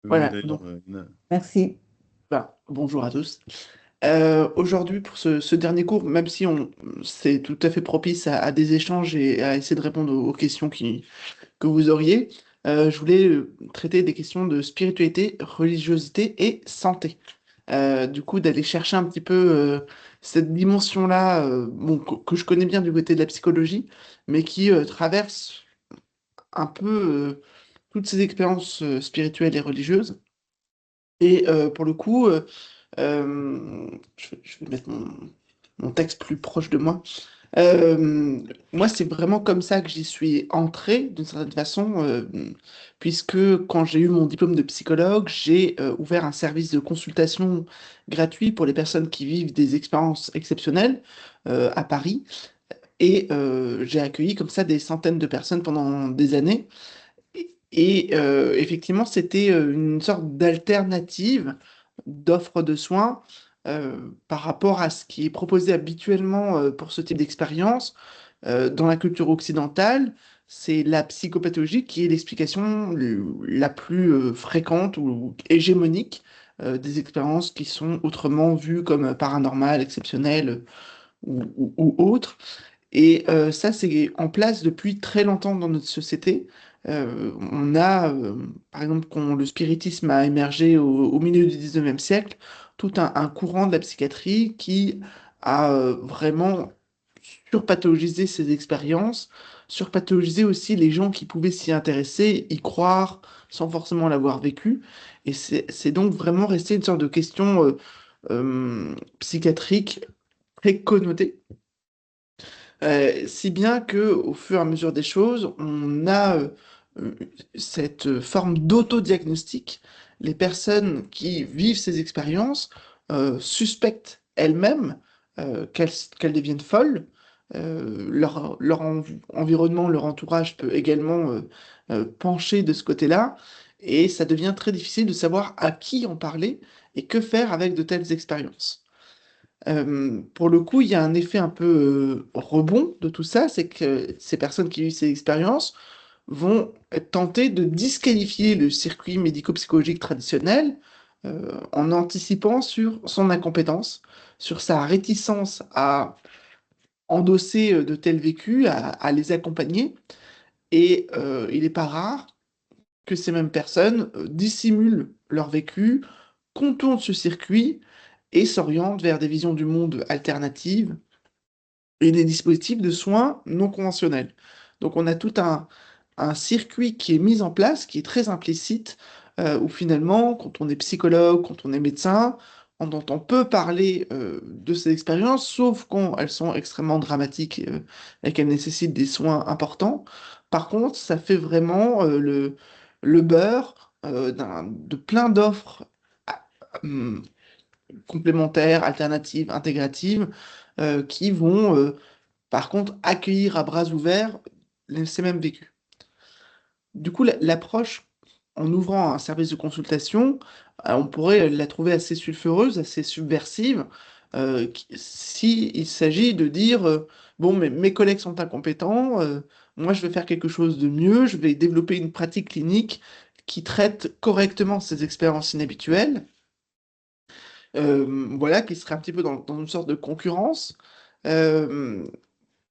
Voilà, D'ailleurs, donc merci. Bonjour à tous. Aujourd'hui, pour ce dernier cours, même si c'est tout à fait propice à des échanges et à essayer de répondre aux questions que vous auriez, je voulais traiter des questions de spiritualité, religiosité et santé. Du coup, d'aller chercher un petit peu cette dimension-là, bon, que je connais bien du côté de la psychologie, mais qui traverse un peu toutes ces expériences spirituelles et religieuses. Et pour le coup, je vais mettre mon texte plus proche de moi. Moi, c'est vraiment comme ça que j'y suis entré, d'une certaine façon, puisque quand j'ai eu mon diplôme de psychologue, j'ai ouvert un service de consultation gratuit pour les personnes qui vivent des expériences exceptionnelles à Paris. Et j'ai accueilli comme ça des centaines de personnes pendant des années. Et effectivement, c'était une sorte d'alternative d'offre de soins par rapport à ce qui est proposé habituellement pour ce type d'expérience. Dans la culture occidentale, c'est la psychopathologie qui est l'explication la plus fréquente ou hégémonique des expériences qui sont autrement vues comme paranormales, exceptionnelles ou autres. Et ça, c'est en place depuis très longtemps dans notre société. On a, par exemple, quand le spiritisme a émergé au milieu du 19e siècle, tout un courant de la psychiatrie qui a vraiment surpathologisé ces expériences, surpathologisé aussi les gens qui pouvaient s'y intéresser, y croire, sans forcément l'avoir vécu. Et c'est donc vraiment resté une sorte de question psychiatrique très connotée. Si bien que, au fur et à mesure des choses, on a euh, cette forme d'autodiagnostic. Les personnes qui vivent ces expériences suspectent elles-mêmes qu'elles deviennent folles. Leur environnement, leur entourage peut également pencher de ce côté-là, et ça devient très difficile de savoir à qui en parler et que faire avec de telles expériences. Pour le coup, il y a un effet un peu rebond de tout ça, c'est que ces personnes qui vivent ces expériences vont être tentées de disqualifier le circuit médico-psychologique traditionnel en anticipant sur son incompétence, sur sa réticence à endosser de tels vécus, à les accompagner. Et il n'est pas rare que ces mêmes personnes dissimulent leur vécu, contournent ce circuit et s'orientent vers des visions du monde alternatives et des dispositifs de soins non conventionnels. Donc on a tout un circuit qui est mis en place, qui est très implicite, où finalement, quand on est psychologue, quand on est médecin, on entend peu parler de ces expériences, sauf quand elles sont extrêmement dramatiques et qu'elles nécessitent des soins importants. Par contre, ça fait vraiment le beurre de plein d'offres hum, complémentaires, alternatives, intégratives, qui vont par contre, accueillir à bras ouverts ces mêmes vécus. Du coup, l'approche, en ouvrant un service de consultation, on pourrait la trouver assez sulfureuse, assez subversive, si il s'agit de dire, bon, mais mes collègues sont incompétents, moi je vais faire quelque chose de mieux, je vais développer une pratique clinique qui traite correctement ces expériences inhabituelles, voilà, qui serait un petit peu dans une sorte de concurrence. Euh,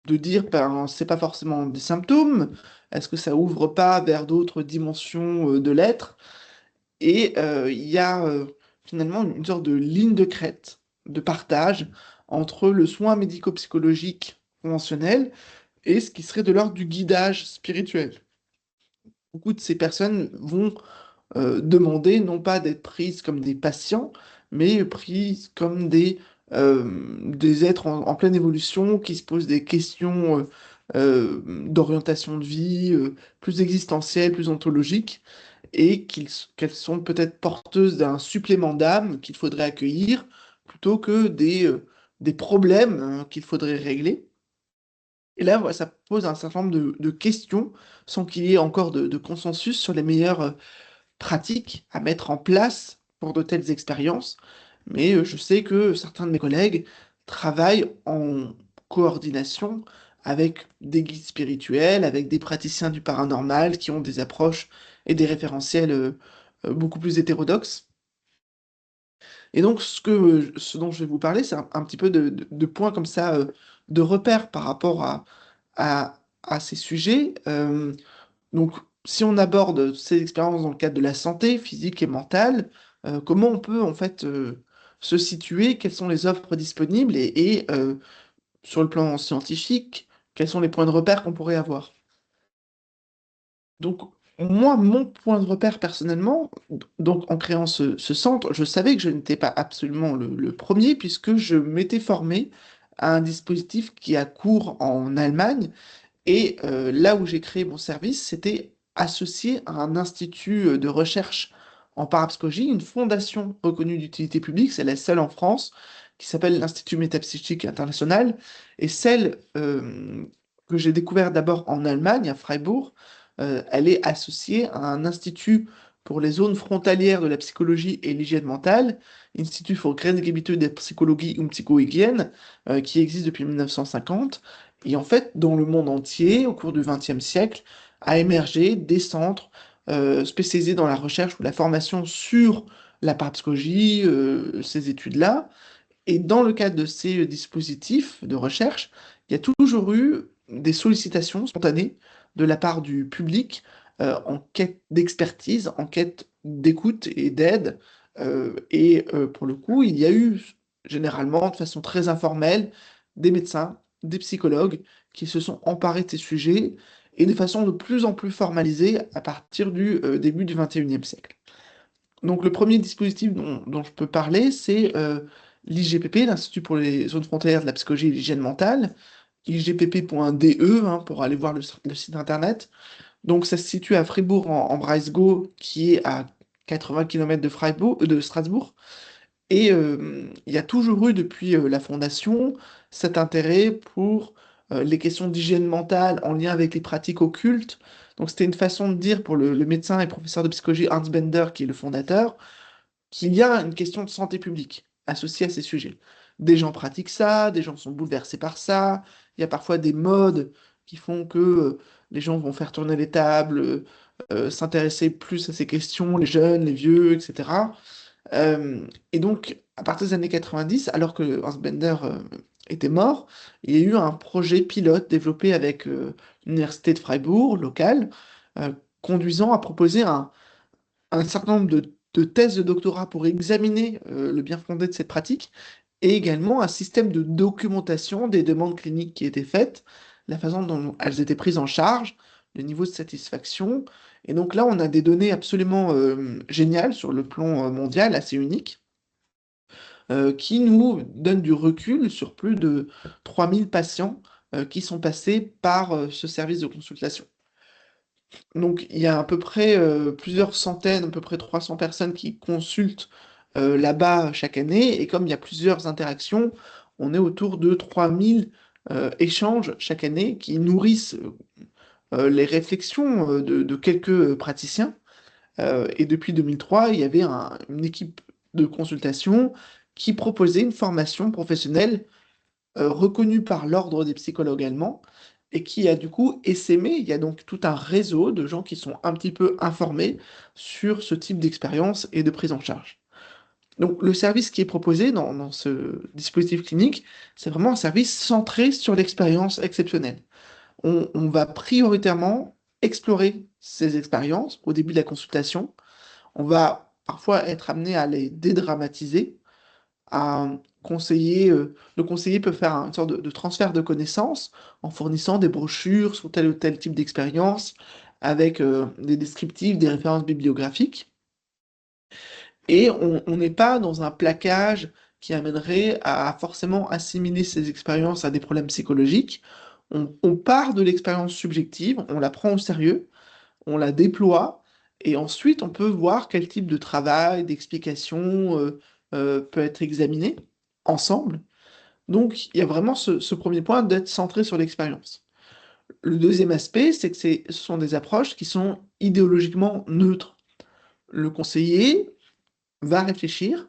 de dire, ben, c'est pas forcément des symptômes, est-ce que ça ouvre pas vers d'autres dimensions de l'être? Et il y a finalement une sorte de ligne de crête, de partage entre le soin médico-psychologique conventionnel et ce qui serait de l'ordre du guidage spirituel. Beaucoup de ces personnes vont demander non pas d'être prises comme des patients, mais prises comme des êtres en pleine évolution qui se posent des questions d'orientation de vie plus existentielles, plus ontologiques, et qu'elles sont peut-être porteuses d'un supplément d'âme qu'il faudrait accueillir plutôt que des problèmes qu'il faudrait régler. Et là, voilà, ça pose un certain nombre de questions sans qu'il y ait encore de consensus sur les meilleures pratiques à mettre en place pour de telles expériences, mais je sais que certains de mes collègues travaillent en coordination avec des guides spirituels, avec des praticiens du paranormal qui ont des approches et des référentiels beaucoup plus hétérodoxe. Et donc, ce dont je vais vous parler, c'est un petit peu de points comme ça, de repères par rapport à ces sujets. Donc, si on aborde ces expériences dans le cadre de la santé physique et mentale, comment on peut en fait se situer, quelles sont les offres disponibles et sur le plan scientifique, quels sont les points de repère qu'on pourrait avoir. Donc, moi, mon point de repère personnellement, donc en créant ce centre, je savais que je n'étais pas absolument le premier, puisque je m'étais formé à un dispositif qui a cours en Allemagne, et là où j'ai créé mon service, c'était associé à un institut de recherche en parapsychologie, une fondation reconnue d'utilité publique, c'est la seule en France, qui s'appelle l'Institut Métapsychique International, et celle que j'ai découverte d'abord en Allemagne, à Freiburg, elle est associée à un institut pour les zones frontalières de la psychologie et l'hygiène mentale, Institut für Grenzgebiete der Psychologie und Psychohygiene, qui existe depuis 1950. Et en fait, dans le monde entier, au cours du XXe siècle, a émergé des centres spécialisés dans la recherche ou la formation sur la parapsychologie, ces études-là. Et dans le cadre de ces dispositifs de recherche, il y a toujours eu des sollicitations spontanées de la part du public en quête d'expertise, en quête d'écoute et d'aide. Pour le coup, il y a eu généralement, de façon très informelle, des médecins, des psychologues qui se sont emparés de ces sujets et de façon de plus en plus formalisée à partir du début du XXIe siècle. Donc le premier dispositif dont je peux parler, c'est l'IGPP, l'Institut pour les zones frontières de la psychologie et de l'hygiène mentale, igpp.de hein, pour aller voir le site internet. Donc ça se situe à Fribourg en Breisgau, qui est à 80 km de de Strasbourg. Et il y a toujours eu depuis la fondation cet intérêt pour les questions d'hygiène mentale en lien avec les pratiques occultes. Donc c'était une façon de dire pour le médecin et professeur de psychologie Hans Bender, qui est le fondateur, qu'il y a une question de santé publique associée à ces sujets. Des gens pratiquent ça, des gens sont bouleversés par ça, il y a parfois des modes qui font que les gens vont faire tourner les tables, s'intéresser plus à ces questions, les jeunes, les vieux, etc. Et donc, à partir des années 90, alors que Hans Bender était mort, il y a eu un projet pilote développé avec l'université de Freiburg, locale, euh, conduisant à proposer un certain nombre de thèses de doctorat pour examiner le bien fondé de cette pratique, et également un système de documentation des demandes cliniques qui étaient faites, la façon dont elles étaient prises en charge, le niveau de satisfaction. Et donc là, on a des données absolument géniales sur le plan mondial, assez uniques, qui nous donnent du recul sur plus de 3000 patients qui sont passés par ce service de consultation. Donc, il y a à peu près plusieurs centaines, à peu près 300 personnes qui consultent là-bas chaque année. Et comme il y a plusieurs interactions, on est autour de 3000 échanges chaque année qui nourrissent les réflexions de quelques praticiens. Et depuis 2003, il y avait une équipe de consultation qui proposait une formation professionnelle reconnu par l'Ordre des psychologues allemands et qui a du coup essaimé. Il y a donc tout un réseau de gens qui sont un petit peu informés sur ce type d'expérience et de prise en charge. Donc le service qui est proposé dans ce dispositif clinique, c'est vraiment un service centré sur l'expérience exceptionnelle. On va prioritairement explorer ces expériences au début de la consultation. On va parfois être amené à les dédramatiser, à conseiller. Le conseiller peut faire une sorte de transfert de connaissances en fournissant des brochures sur tel ou tel type d'expérience, avec des descriptifs, des références bibliographiques. Et on n'est pas dans un plaquage qui amènerait à forcément assimiler ces expériences à des problèmes psychologiques. On part de l'expérience subjective, on la prend au sérieux, on la déploie, et ensuite on peut voir quel type de travail, d'explication peut être examiné ensemble. Donc il y a vraiment ce premier point d'être centré sur l'expérience. Le deuxième aspect, c'est que ce sont des approches qui sont idéologiquement neutres. Le conseiller va réfléchir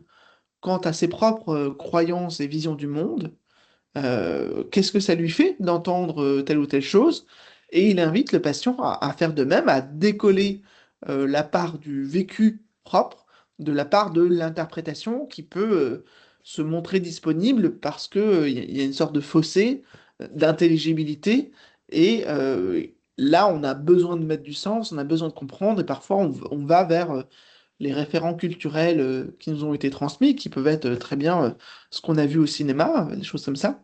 quant à ses propres croyances et visions du monde, qu'est-ce que ça lui fait d'entendre telle ou telle chose, et il invite le patient à faire de même, à décoller la part du vécu propre de la part de l'interprétation qui peut se montrer disponible parce que il y a une sorte de fossé d'intelligibilité et là on a besoin de mettre du sens, on a besoin de comprendre et parfois on va vers les référents culturels qui nous ont été transmis, qui peuvent être très bien ce qu'on a vu au cinéma, des choses comme ça.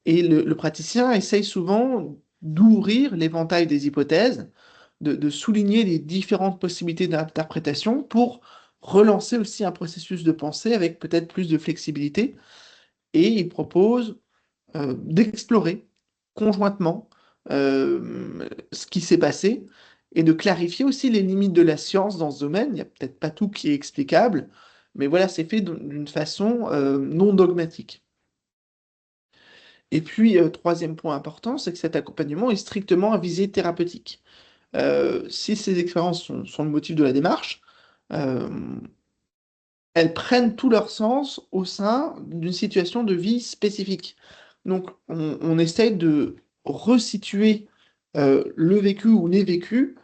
Et le praticien essaye souvent d'ouvrir l'éventail des hypothèses, de souligner les différentes possibilités d'interprétation pour relancer aussi un processus de pensée avec peut-être plus de flexibilité. Et il propose d'explorer conjointement ce qui s'est passé et de clarifier aussi les limites de la science dans ce domaine. Il n'y a peut-être pas tout qui est explicable, mais voilà, c'est fait d'une façon non dogmatique. Et puis, troisième point important, c'est que cet accompagnement est strictement à visée thérapeutique. Si ces expériences sont le motif de la démarche, euh, elles prennent tout leur sens au sein d'une situation de vie spécifique. Donc, on essaye de resituer le vécu ou les vécus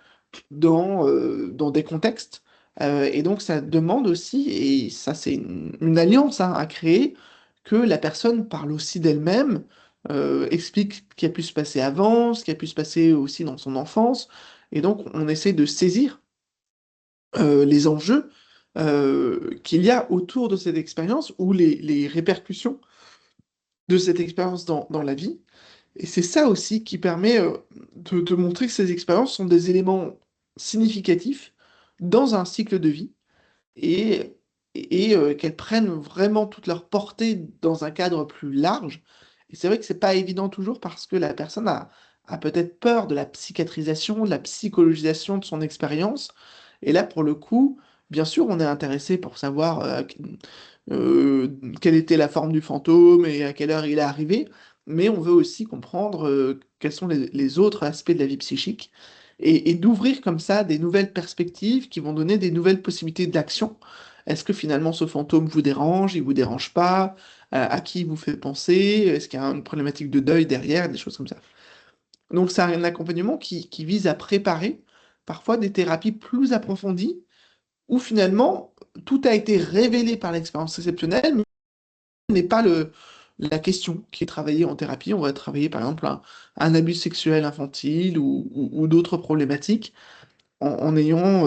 dans des contextes. Et donc, ça demande aussi, et ça, c'est une alliance hein, à créer, que la personne parle aussi d'elle-même, explique ce qui a pu se passer avant, ce qui a pu se passer aussi dans son enfance. Et donc, on essaie de saisir les enjeux qu'il y a autour de cette expérience ou les répercussions de cette expérience dans la vie. Et c'est ça aussi qui permet de montrer que ces expériences sont des éléments significatifs dans un cycle de vie et, et qu'elles prennent vraiment toute leur portée dans un cadre plus large. Et c'est vrai que c'est pas évident toujours parce que la personne a peut-être peur de la psychiatrisation, de la psychologisation de son expérience. Et là, pour le coup, bien sûr, on est intéressé pour savoir euh, quelle était la forme du fantôme et à quelle heure il est arrivé, mais on veut aussi comprendre quels sont les autres aspects de la vie psychique et d'ouvrir comme ça des nouvelles perspectives qui vont donner des nouvelles possibilités d'action. Est-ce que finalement ce fantôme vous dérange, il vous dérange pas, à qui il vous fait penser, est-ce qu'il y a une problématique de deuil derrière, des choses comme ça. Donc c'est un accompagnement qui vise à préparer parfois des thérapies plus approfondies où finalement tout a été révélé par l'expérience exceptionnelle, mais ce n'est pas la question qui est travaillée en thérapie. On va travailler par exemple un abus sexuel infantile ou d'autres problématiques en ayant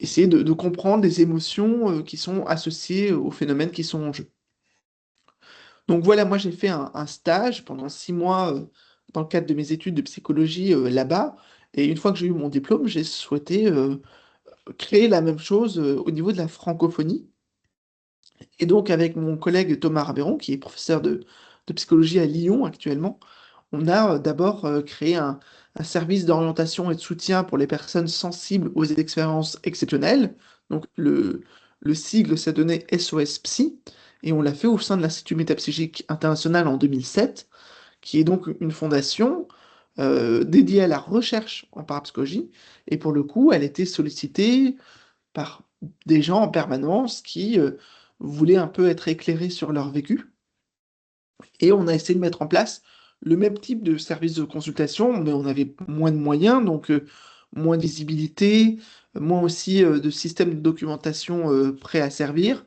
essayé de comprendre les émotions qui sont associées aux phénomènes qui sont en jeu. Donc voilà, moi j'ai fait un stage pendant 6 mois dans le cadre de mes études de psychologie là-bas. Et une fois que j'ai eu mon diplôme, j'ai souhaité créer la même chose au niveau de la francophonie. Et donc, avec mon collègue Thomas Rabéron, qui est professeur de psychologie à Lyon actuellement, on a d'abord créé un service d'orientation et de soutien pour les personnes sensibles aux expériences exceptionnelles. Donc, le sigle s'est donné SOS Psy, et on l'a fait au sein de l'Institut métapsychique international en 2007, qui est donc une fondation dédiée à la recherche en parapsychologie. Et pour le coup, elle était sollicitée par des gens en permanence qui voulaient un peu être éclairés sur leur vécu. Et on a essayé de mettre en place le même type de service de consultation, mais on avait moins de moyens, donc moins de visibilité, moins aussi de systèmes de documentation prêts à servir.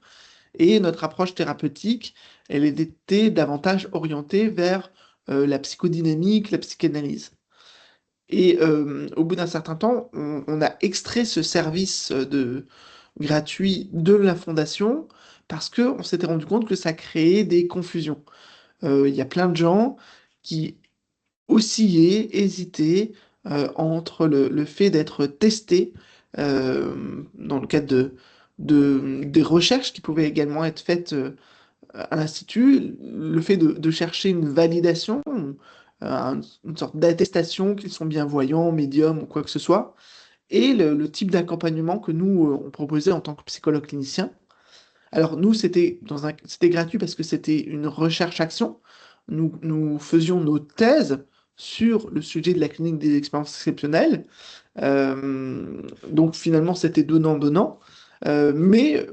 Et notre approche thérapeutique, elle était davantage orientée vers la psychodynamique, la psychanalyse. Et au bout d'un certain temps, on a extrait ce service gratuit de la fondation parce qu'on s'était rendu compte que ça créait des confusions. Il y a plein de gens qui oscillaient, hésitaient entre le fait d'être testés dans le cadre des recherches qui pouvaient également être faites à l'Institut, le fait de chercher une validation, une sorte d'attestation qu'ils sont bien voyants, médiums ou quoi que ce soit, et le type d'accompagnement que nous, on proposait en tant que psychologue clinicien. Alors nous, c'était gratuit parce que c'était une recherche-action. Nous faisions nos thèses sur le sujet de la clinique des expériences exceptionnelles. Donc finalement, c'était donnant-donnant. Mais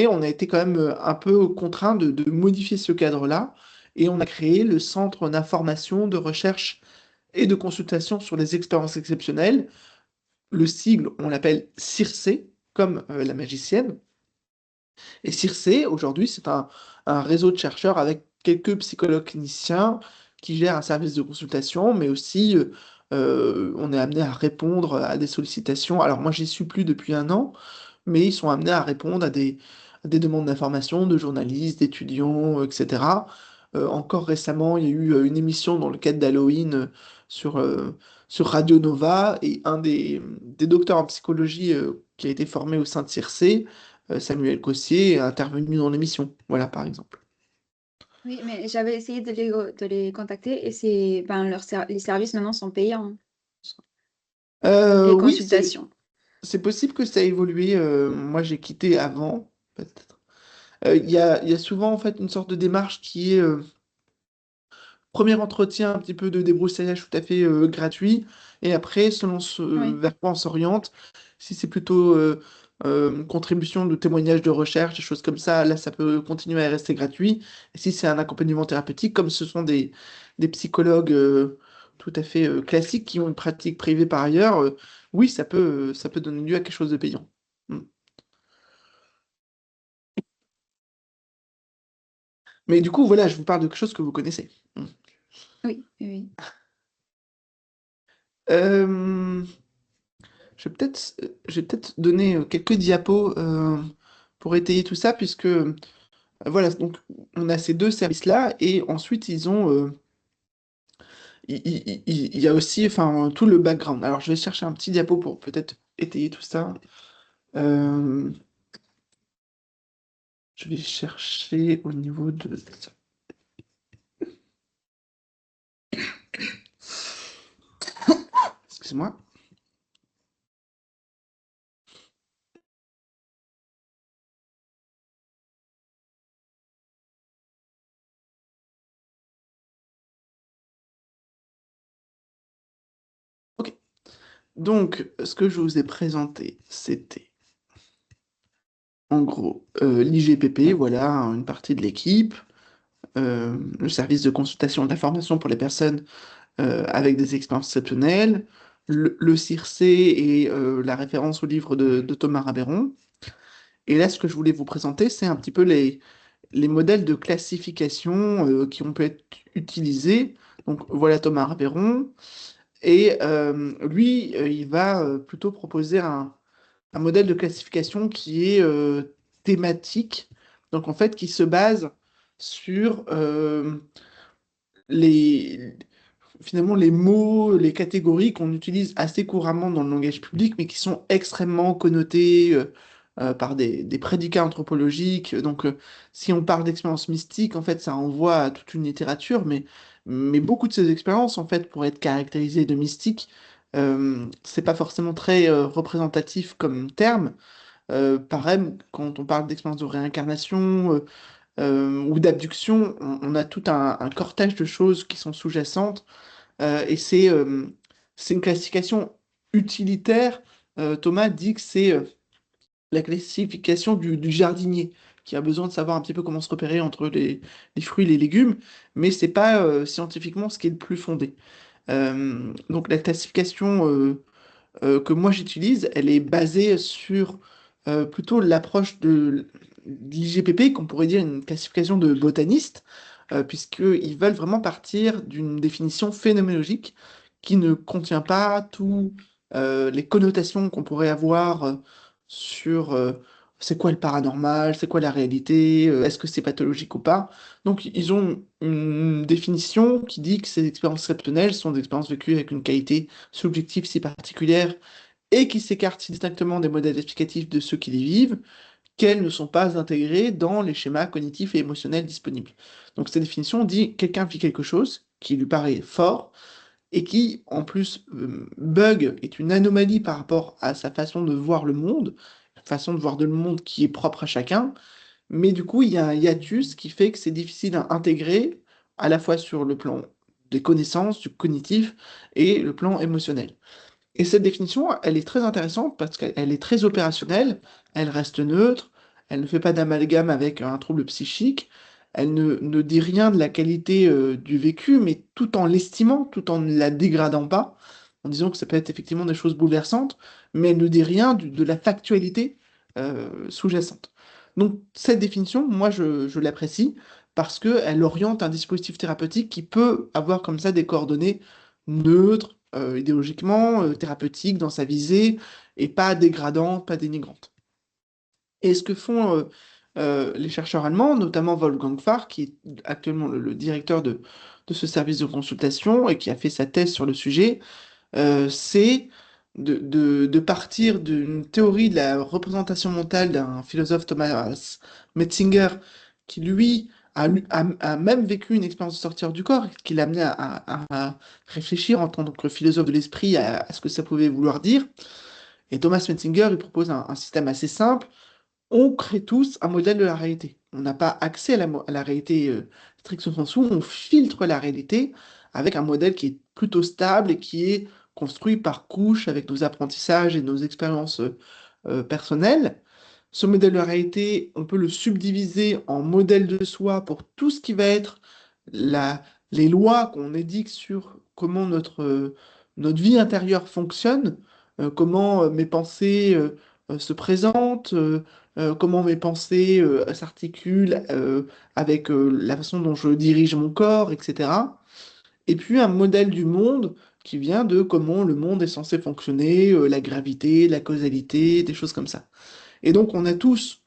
on a été quand même un peu contraint de modifier ce cadre-là. Et on a créé le Centre d'information, de recherche et de consultation sur les expériences exceptionnelles. Le sigle, on l'appelle CIRCE. comme la magicienne. Et Circe, aujourd'hui, c'est un réseau de chercheurs avec quelques psychologues cliniciens qui gèrent un service de consultation, mais aussi on est amené à répondre à des sollicitations. Alors moi, j'y suis plus depuis un an, mais ils sont amenés à répondre à des demandes d'informations de journalistes, d'étudiants, etc. Encore récemment, il y a eu une émission dans le cadre d'Halloween sur, sur Radio Nova et des docteurs en psychologie qui a été formé au sein de Circe, Samuel Cossier, est intervenu dans l'émission. Voilà, par exemple. Oui, mais j'avais essayé de les contacter et les services maintenant sont payants, les Oui, consultations. c'est possible que ça a évolué. Moi, j'ai quitté avant, peut-être. Il y a souvent en fait une sorte de démarche qui est premier entretien un petit peu de débroussaillage tout à fait gratuit, et après, selon Oui. vers quoi on s'oriente, si c'est plutôt contribution de témoignages de recherche, des choses comme ça, ça peut continuer à rester gratuit. Et si c'est un accompagnement thérapeutique, comme ce sont des psychologues tout à fait classiques qui ont une pratique privée par ailleurs, oui, ça peut donner lieu à quelque chose de payant. Mm. Mais du coup, voilà, je vous parle de quelque chose que vous connaissez. Mm. Oui, oui, oui. Euh, je vais peut-être donner quelques diapos pour étayer tout ça, puisque voilà, donc on a ces deux services-là, et ensuite ils ont, il y a aussi, enfin, tout le background. Alors je vais chercher un petit diapo pour peut-être étayer tout ça. Euh, je vais chercher au niveau de, excuse-moi. Ok. Donc, ce que je vous ai présenté, c'était en gros l'IGPP, voilà, une partie de l'équipe, le service de consultation d'information pour les personnes avec des expériences exceptionnelles, le CIRCE et la référence au livre de Thomas Rabeyron. Et là, ce que je voulais vous présenter, c'est un petit peu les modèles de classification qui ont pu être utilisés. Donc voilà Thomas Rabeyron. Et lui, il va plutôt proposer un modèle de classification qui est thématique. Donc en fait, qui se base sur les, finalement les mots, les catégories qu'on utilise assez couramment dans le langage public, mais qui sont extrêmement connotés par des prédicats anthropologiques. Donc, si on parle d'expériences mystiques, en fait, ça renvoie à toute une littérature, mais beaucoup de ces expériences, en fait, pour être caractérisées de mystiques, c'est pas forcément très représentatif comme terme. Pareil, quand on parle d'expérience de réincarnation, ou d'abduction, on a tout un cortège de choses qui sont sous-jacentes et c'est une classification utilitaire. Thomas dit que c'est la classification du jardinier qui a besoin de savoir un petit peu comment se repérer entre les fruits et les légumes, mais c'est pas scientifiquement ce qui est le plus fondé. Donc la classification que moi j'utilise, elle est basée sur plutôt l'approche de l'IGPP, qu'on pourrait dire une classification de botanistes, puisqu'ils veulent vraiment partir d'une définition phénoménologique qui ne contient pas tous les connotations qu'on pourrait avoir sur c'est quoi le paranormal, c'est quoi la réalité, est-ce que c'est pathologique ou pas. Donc ils ont une définition qui dit que ces expériences exceptionnelles sont des expériences vécues avec une qualité subjective si particulière et qui s'écartent si distinctement des modèles explicatifs de ceux qui les vivent, qu'elles ne sont pas intégrées dans les schémas cognitifs et émotionnels disponibles. Donc cette définition dit quelqu'un vit quelque chose qui lui paraît fort et qui, en plus, bug, est une anomalie par rapport à sa façon de voir le monde, façon de voir le monde qui est propre à chacun, mais du coup, il y a un hiatus qui fait que c'est difficile à intégrer à la fois sur le plan des connaissances, du cognitif et le plan émotionnel. Et cette définition, elle est très intéressante parce qu'elle est très opérationnelle, elle reste neutre, elle ne fait pas d'amalgame avec un trouble psychique, elle ne dit rien de la qualité du vécu, mais tout en l'estimant, tout en ne la dégradant pas, en disant que ça peut être effectivement des choses bouleversantes, mais elle ne dit rien de la factualité sous-jacente. Donc cette définition, moi je l'apprécie parce qu'elle oriente un dispositif thérapeutique qui peut avoir comme ça des coordonnées neutres, idéologiquement, thérapeutiques dans sa visée, et pas dégradantes, pas dénigrantes. Et ce que font les chercheurs allemands, notamment Wolfgang Farr, qui est actuellement le directeur de ce service de consultation et qui a fait sa thèse sur le sujet, c'est de partir d'une théorie de la représentation mentale d'un philosophe Thomas Metzinger, qui lui a même vécu une expérience de sortir du corps, qui l'a amené à réfléchir en tant que philosophe de l'esprit à ce que ça pouvait vouloir dire. Et Thomas Metzinger, il propose un système assez simple. On crée tous un modèle de la réalité. On n'a pas accès à la réalité stricto sensu, on filtre la réalité avec un modèle qui est plutôt stable et qui est construit par couches avec nos apprentissages et nos expériences personnelles. Ce modèle de réalité, on peut le subdiviser en modèle de soi pour tout ce qui va être la, les lois qu'on édicte sur comment notre vie intérieure fonctionne, comment mes pensées se présentent, comment mes pensées s'articulent avec la façon dont je dirige mon corps, etc. Et puis un modèle du monde qui vient de comment le monde est censé fonctionner, la gravité, la causalité, des choses comme ça. Et donc on a tous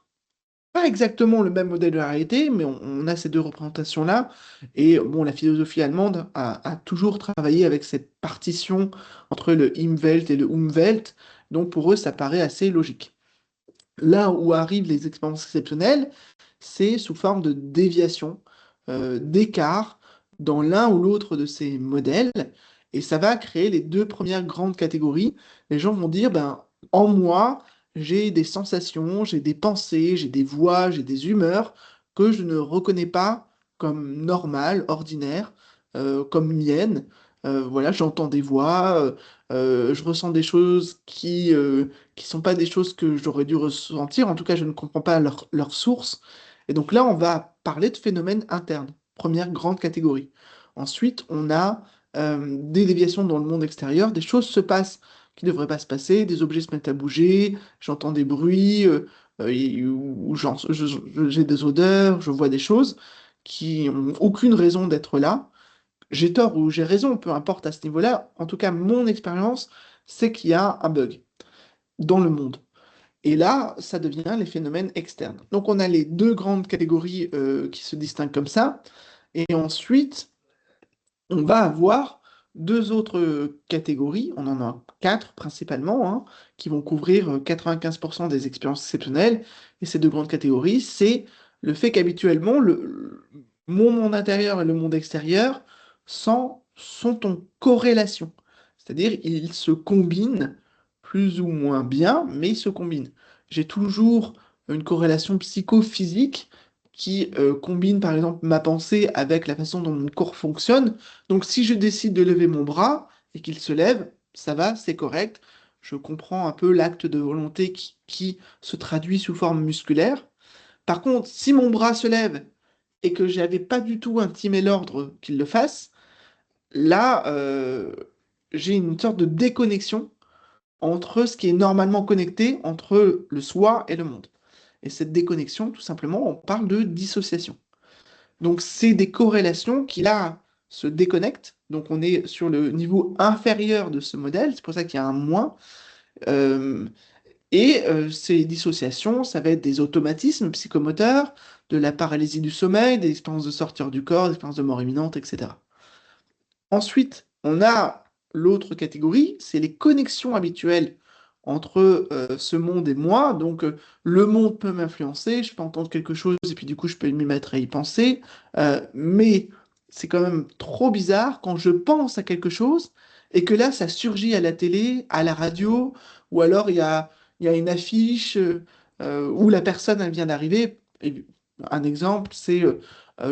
pas exactement le même modèle de la réalité, mais on a ces deux représentations-là. Et bon, la philosophie allemande a toujours travaillé avec cette partition entre le Im-Welt et le Um-Welt. Donc pour eux, ça paraît assez logique. Là où arrivent les expériences exceptionnelles, c'est sous forme de déviation, d'écart dans l'un ou l'autre de ces modèles, et ça va créer les deux premières grandes catégories. Les gens vont dire, ben, en moi, j'ai des sensations, j'ai des pensées, j'ai des voix, j'ai des humeurs que je ne reconnais pas comme normales, ordinaires, comme miennes. Voilà, j'entends des voix, je ressens des choses qui sont pas des choses que j'aurais dû ressentir. En tout cas, je ne comprends pas leur source. Et donc là, on va parler de phénomènes internes, première grande catégorie. Ensuite, on a des déviations dans le monde extérieur, des choses se passent qui ne devraient pas se passer, des objets se mettent à bouger, j'entends des bruits, ou j'ai des odeurs, je vois des choses qui n'ont aucune raison d'être là. J'ai tort ou j'ai raison, peu importe à ce niveau-là. En tout cas, mon expérience, c'est qu'il y a un bug dans le monde. Et là, ça devient les phénomènes externes. Donc on a les deux grandes catégories qui se distinguent comme ça. Et ensuite, on va avoir deux autres catégories, on en a quatre principalement, hein, qui vont couvrir 95% des expériences exceptionnelles. Et ces deux grandes catégories, c'est le fait qu'habituellement, mon monde intérieur et le monde extérieur sont en corrélation. C'est-à-dire, ils se combinent plus ou moins bien, mais ils se combinent. J'ai toujours une corrélation psychophysique qui combine par exemple ma pensée avec la façon dont mon corps fonctionne. Donc si je décide de lever mon bras et qu'il se lève, ça va, c'est correct. Je comprends un peu l'acte de volonté qui se traduit sous forme musculaire. Par contre, si mon bras se lève et que j'avais pas du tout intimé l'ordre qu'il le fasse, là, j'ai une sorte de déconnexion entre ce qui est normalement connecté entre le soi et le monde. Et cette déconnexion, tout simplement, on parle de dissociation. Donc, c'est des corrélations qui, là, se déconnectent. Donc, on est sur le niveau inférieur de ce modèle. C'est pour ça qu'il y a un moins. Euh, ces dissociations, ça va être des automatismes psychomoteurs, de la paralysie du sommeil, des expériences de sortir du corps, des expériences de mort imminente, etc. Ensuite, on a l'autre catégorie, c'est les connexions habituelles entre ce monde et moi. Donc, le monde peut m'influencer, je peux entendre quelque chose et puis du coup, je peux m'y mettre à y penser. Mais c'est quand même trop bizarre quand je pense à quelque chose et que là, ça surgit à la télé, à la radio, ou alors il y a une affiche où la personne, elle vient d'arriver. Et un exemple, c'est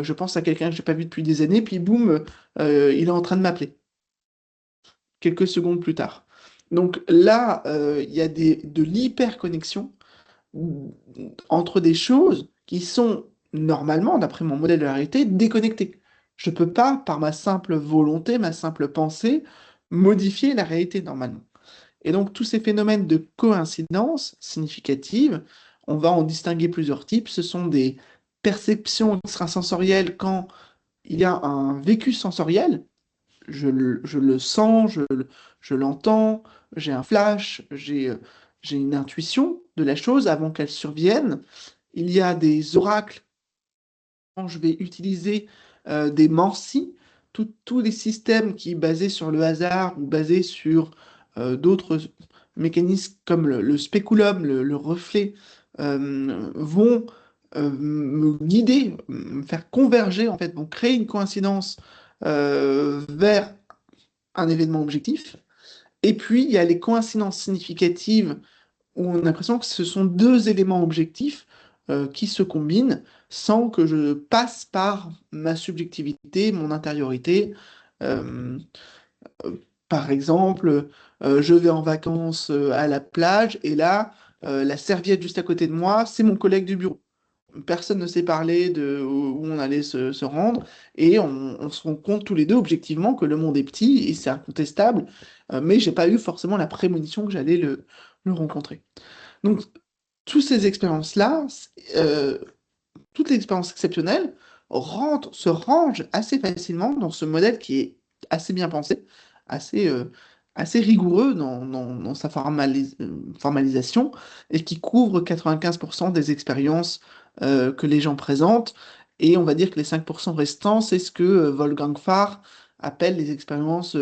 je pense à quelqu'un que je n'ai pas vu depuis des années, puis boum, il est en train de m'appeler quelques secondes plus tard. Donc là, il y a de l'hyperconnexion entre des choses qui sont normalement, d'après mon modèle de la réalité, déconnectées. Je ne peux pas, par ma simple volonté, ma simple pensée, modifier la réalité normalement. Et donc, tous ces phénomènes de coïncidence significative, on va en distinguer plusieurs types. Ce sont des perceptions extrasensorielles quand il y a un vécu sensoriel, je le sens, je l'entends, j'ai un flash, j'ai une intuition de la chose avant qu'elle survienne. Il y a des oracles quand je vais utiliser des mancies, tous les systèmes qui basés sur le hasard ou basés sur d'autres mécanismes comme le spéculum, le reflet, vont me guider, me faire converger, en fait, vont créer une coïncidence vers un événement objectif. Et puis, il y a les coïncidences significatives où on a l'impression que ce sont deux éléments objectifs qui se combinent sans que je passe par ma subjectivité, mon intériorité. Euh, Par exemple, je vais en vacances à la plage et là, la serviette juste à côté de moi, c'est mon collègue du bureau. Personne ne s'est parlé de où on allait se rendre et on se rend compte tous les deux objectivement que le monde est petit et c'est incontestable, mais j'ai pas eu forcément la prémonition que j'allais le rencontrer. Donc, toutes ces expériences-là, euh, toutes les expériences exceptionnelles se rangent assez facilement dans ce modèle qui est assez bien pensé, assez, assez rigoureux dans sa formalisation et qui couvre 95% des expériences que les gens présentent. Et on va dire que les 5% restants, c'est ce que Wolfgang Farr appelle les expériences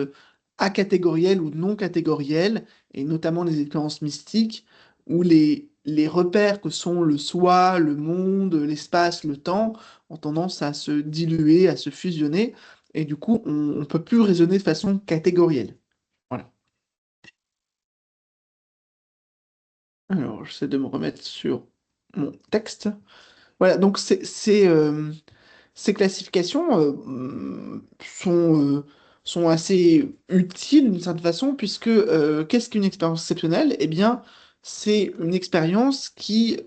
acatégorielles ou non catégorielles, et notamment les expériences mystiques où les repères que sont le soi, le monde, l'espace, le temps ont tendance à se diluer, à se fusionner, et du coup, on ne peut plus raisonner de façon catégorielle. Voilà. Alors, j'essaie de me remettre sur mon texte. Voilà, donc ces classifications sont assez utiles d'une certaine façon, puisque qu'est-ce qu'une expérience exceptionnelle? Eh bien, c'est une expérience qui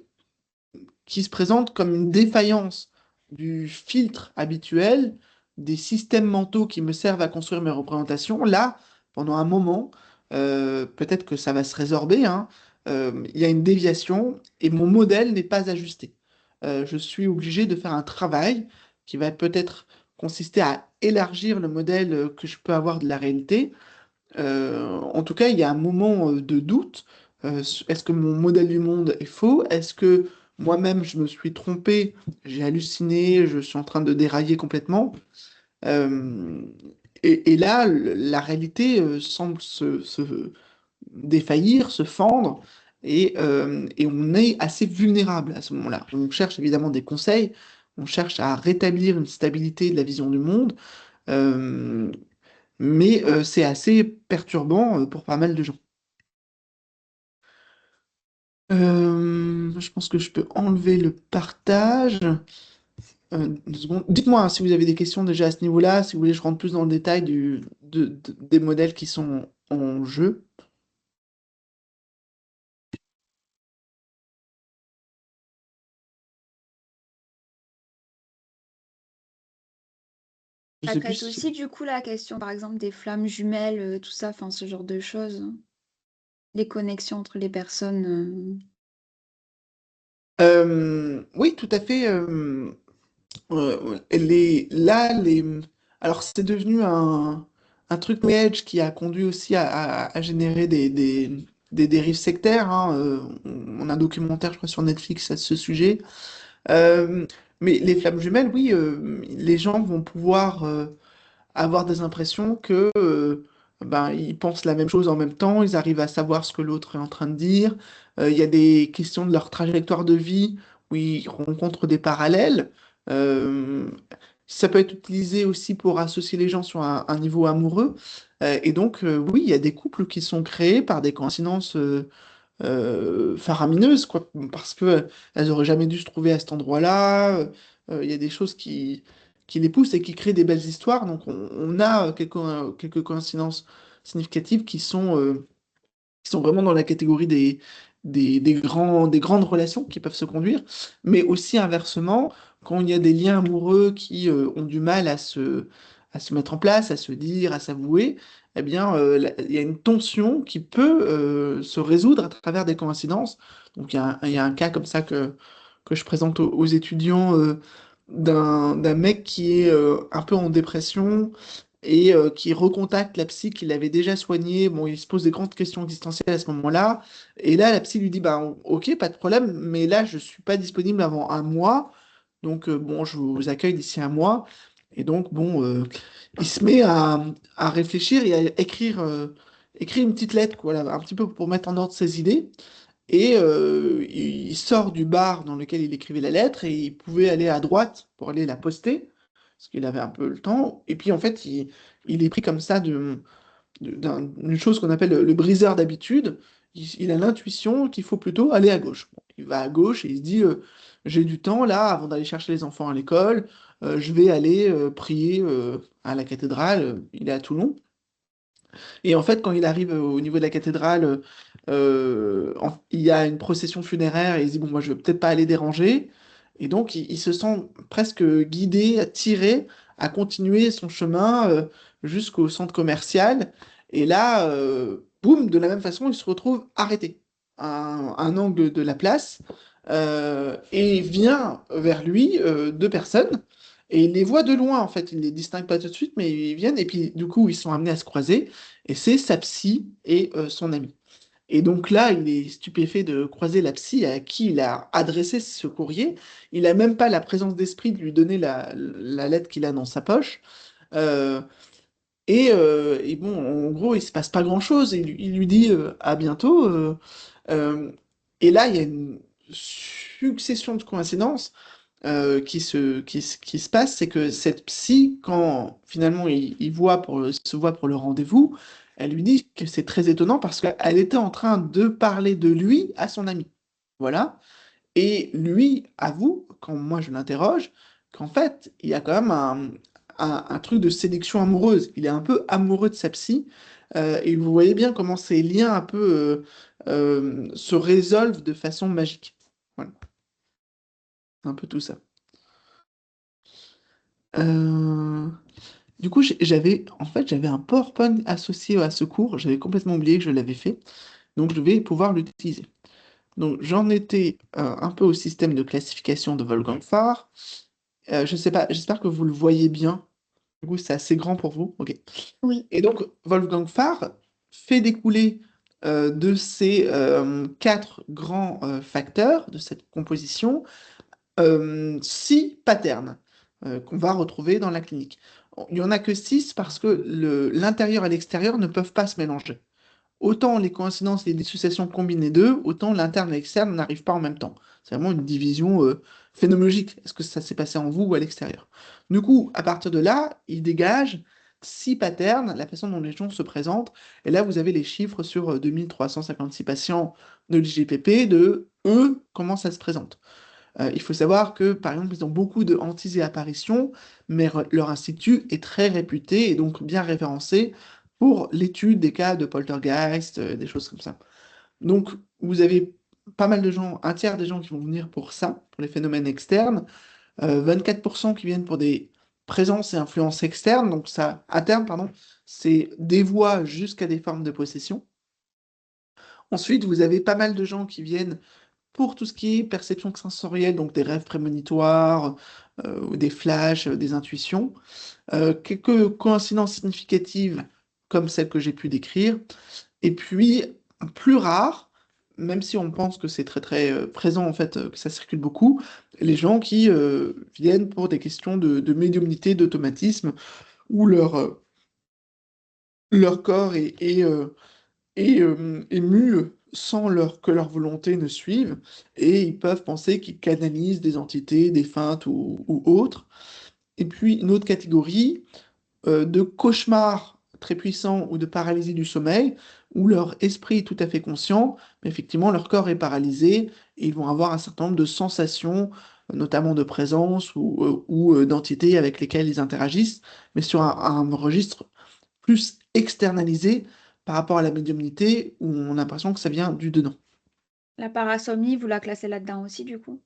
se présente comme une défaillance du filtre habituel des systèmes mentaux qui me servent à construire mes représentations. Là, pendant un moment, peut-être que ça va se résorber, hein, il y a une déviation et mon modèle n'est pas ajusté. Je suis obligé de faire un travail qui va peut-être consister à élargir le modèle que je peux avoir de la réalité. En tout cas, il y a un moment de doute. Est-ce que mon modèle du monde est faux? Est-ce que moi-même, je me suis trompé? J'ai halluciné? Je suis en train de dérailler complètement? Euh, et là, la réalité semble se défaillir, se fendre, et on est assez vulnérable à ce moment-là. On cherche évidemment des conseils, on cherche à rétablir une stabilité de la vision du monde. Euh, mais c'est assez perturbant pour pas mal de gens. Je pense que je peux enlever le partage. 2 secondes. Dites-moi hein, si vous avez des questions déjà à ce niveau-là, si vous voulez que je rentre plus dans le détail des modèles qui sont en jeu. Je Ça sais plus traite si... aussi du coup la question, par exemple, des flammes jumelles, tout ça, enfin ce genre de choses, les connexions entre les personnes. Oui, tout à fait. Alors, c'est devenu un truc New Age qui a conduit aussi à générer des dérives sectaires, hein. On a un documentaire, je crois, sur Netflix à ce sujet. Euh, mais les flammes jumelles, oui, les gens vont pouvoir avoir des impressions que ben, ils pensent la même chose en même temps, ils arrivent à savoir ce que l'autre est en train de dire. Il y a des questions de leur trajectoire de vie où ils rencontrent des parallèles. Euh, Ça peut être utilisé aussi pour associer les gens sur un niveau amoureux. Et donc, oui, il y a des couples qui sont créés par des coïncidences faramineuses, quoi, parce que elles auraient jamais dû se trouver à cet endroit-là. Il y a des choses qui les poussent et qui créent des belles histoires. Donc, on a quelques coïncidences significatives qui sont vraiment dans la catégorie des grandes relations qui peuvent se conduire, mais aussi inversement, quand il y a des liens amoureux qui ont du mal à se mettre en place, à se dire, à s'avouer, eh bien, il y a une tension qui peut se résoudre à travers des coïncidences. Donc, il y a un cas comme ça que je présente aux étudiants d'un mec qui est un peu en dépression et qui recontacte la psy qu'il avait déjà soignée. Bon, il se pose des grandes questions existentielles à ce moment-là. Et là, la psy lui dit, bah, ok, pas de problème, mais là, je suis pas disponible avant un mois. Donc, bon, je vous accueille d'ici un mois. Et donc, bon, il se met à réfléchir et à écrire une petite lettre, quoi, là, un petit peu pour mettre en ordre ses idées. Et il sort du bar dans lequel il écrivait la lettre et il pouvait aller à droite pour aller la poster, parce qu'il avait un peu le temps. Et puis, en fait, il est pris comme ça d'une chose qu'on appelle le briseur d'habitude. Il a l'intuition qu'il faut plutôt aller à gauche. Bon, il va à gauche et il se dit j'ai du temps là avant d'aller chercher les enfants à l'école. Je vais aller prier à la cathédrale. Il est à Toulon. Et en fait, quand il arrive au niveau de la cathédrale, il y a une procession funéraire et il se dit bon, moi je vais peut-être pas aller déranger. Et donc il se sent presque guidé, tiré à continuer son chemin jusqu'au centre commercial. Et là, boum, de la même façon, il se retrouve arrêté à un angle de la place et vient vers lui deux personnes. Et il les voit de loin, en fait, il les distingue pas tout de suite, mais ils viennent, et puis du coup, ils sont amenés à se croiser, et c'est sa psy et son ami. Et donc là, il est stupéfait de croiser la psy à qui il a adressé ce courrier. Il n'a même pas la présence d'esprit de lui donner la lettre qu'il a dans sa poche. Euh, et bon, en gros, il se passe pas grand-chose. Il lui dit à bientôt. Euh, et là, il y a une succession de coïncidences qui se passe, c'est que cette psy, quand finalement il se voit pour le rendez-vous, elle lui dit que c'est très étonnant parce qu'elle était en train de parler de lui à son ami. Voilà. Et lui avoue, quand moi je l'interroge, qu'en fait, il y a quand même un truc de séduction amoureuse. Il est un peu amoureux de sa psy. Et vous voyez bien comment ces liens un peu se résolvent de façon magique. Voilà, un peu tout ça. Euh, Du coup, j'avais un PowerPoint associé à ce cours. J'avais complètement oublié que je l'avais fait. Donc, je vais pouvoir l'utiliser. Donc, j'en étais un peu au système de classification de Wolfgang Farr. Je sais pas, j'espère que vous le voyez bien. Du coup, c'est assez grand pour vous. Ok. Oui. Et donc, Wolfgang Farr fait découler de ces quatre grands facteurs de cette composition 6 patterns qu'on va retrouver dans la clinique. Il n'y en a que 6 parce que l'intérieur et l'extérieur ne peuvent pas se mélanger. Autant les coïncidences et les dissociations combinées d'eux, autant l'interne et l'externe n'arrivent pas en même temps. C'est vraiment une division phénoménologique. Est-ce que ça s'est passé en vous ou à l'extérieur? Du coup, à partir de là, il dégage 6 patterns, la façon dont les gens se présentent. Et là, vous avez les chiffres sur 2356 patients de l'IGPP, de eux, comment ça se présente. Il faut savoir que, par exemple, ils ont beaucoup de hantises et apparitions, mais leur institut est très réputé et donc bien référencé pour l'étude des cas de poltergeist, des choses comme ça. Donc, vous avez pas mal de gens, un tiers des gens qui vont venir pour ça, pour les phénomènes externes, 24% qui viennent pour des présences et influences externes, donc ça, internes, pardon, c'est des voix jusqu'à des formes de possession. Ensuite, vous avez pas mal de gens qui viennent pour tout ce qui est perception sensorielle, donc des rêves prémonitoires, ou des flashs, des intuitions. Quelques coïncidences significatives comme celles que j'ai pu décrire. Et puis, plus rare, même si on pense que c'est très très présent en fait, que ça circule beaucoup, les gens qui viennent pour des questions de médiumnité, d'automatisme, où leur corps est mu sans que leur volonté ne suive, et ils peuvent penser qu'ils canalisent des entités, des feintes ou autres. Et puis une autre catégorie de cauchemars très puissants ou de paralysie du sommeil, où leur esprit est tout à fait conscient, mais effectivement leur corps est paralysé, et ils vont avoir un certain nombre de sensations, notamment de présence ou d'entités avec lesquelles ils interagissent, mais sur un registre plus externalisé par rapport à la médiumnité, où on a l'impression que ça vient du dedans. La parasomnie, vous la classez là-dedans aussi, du coup?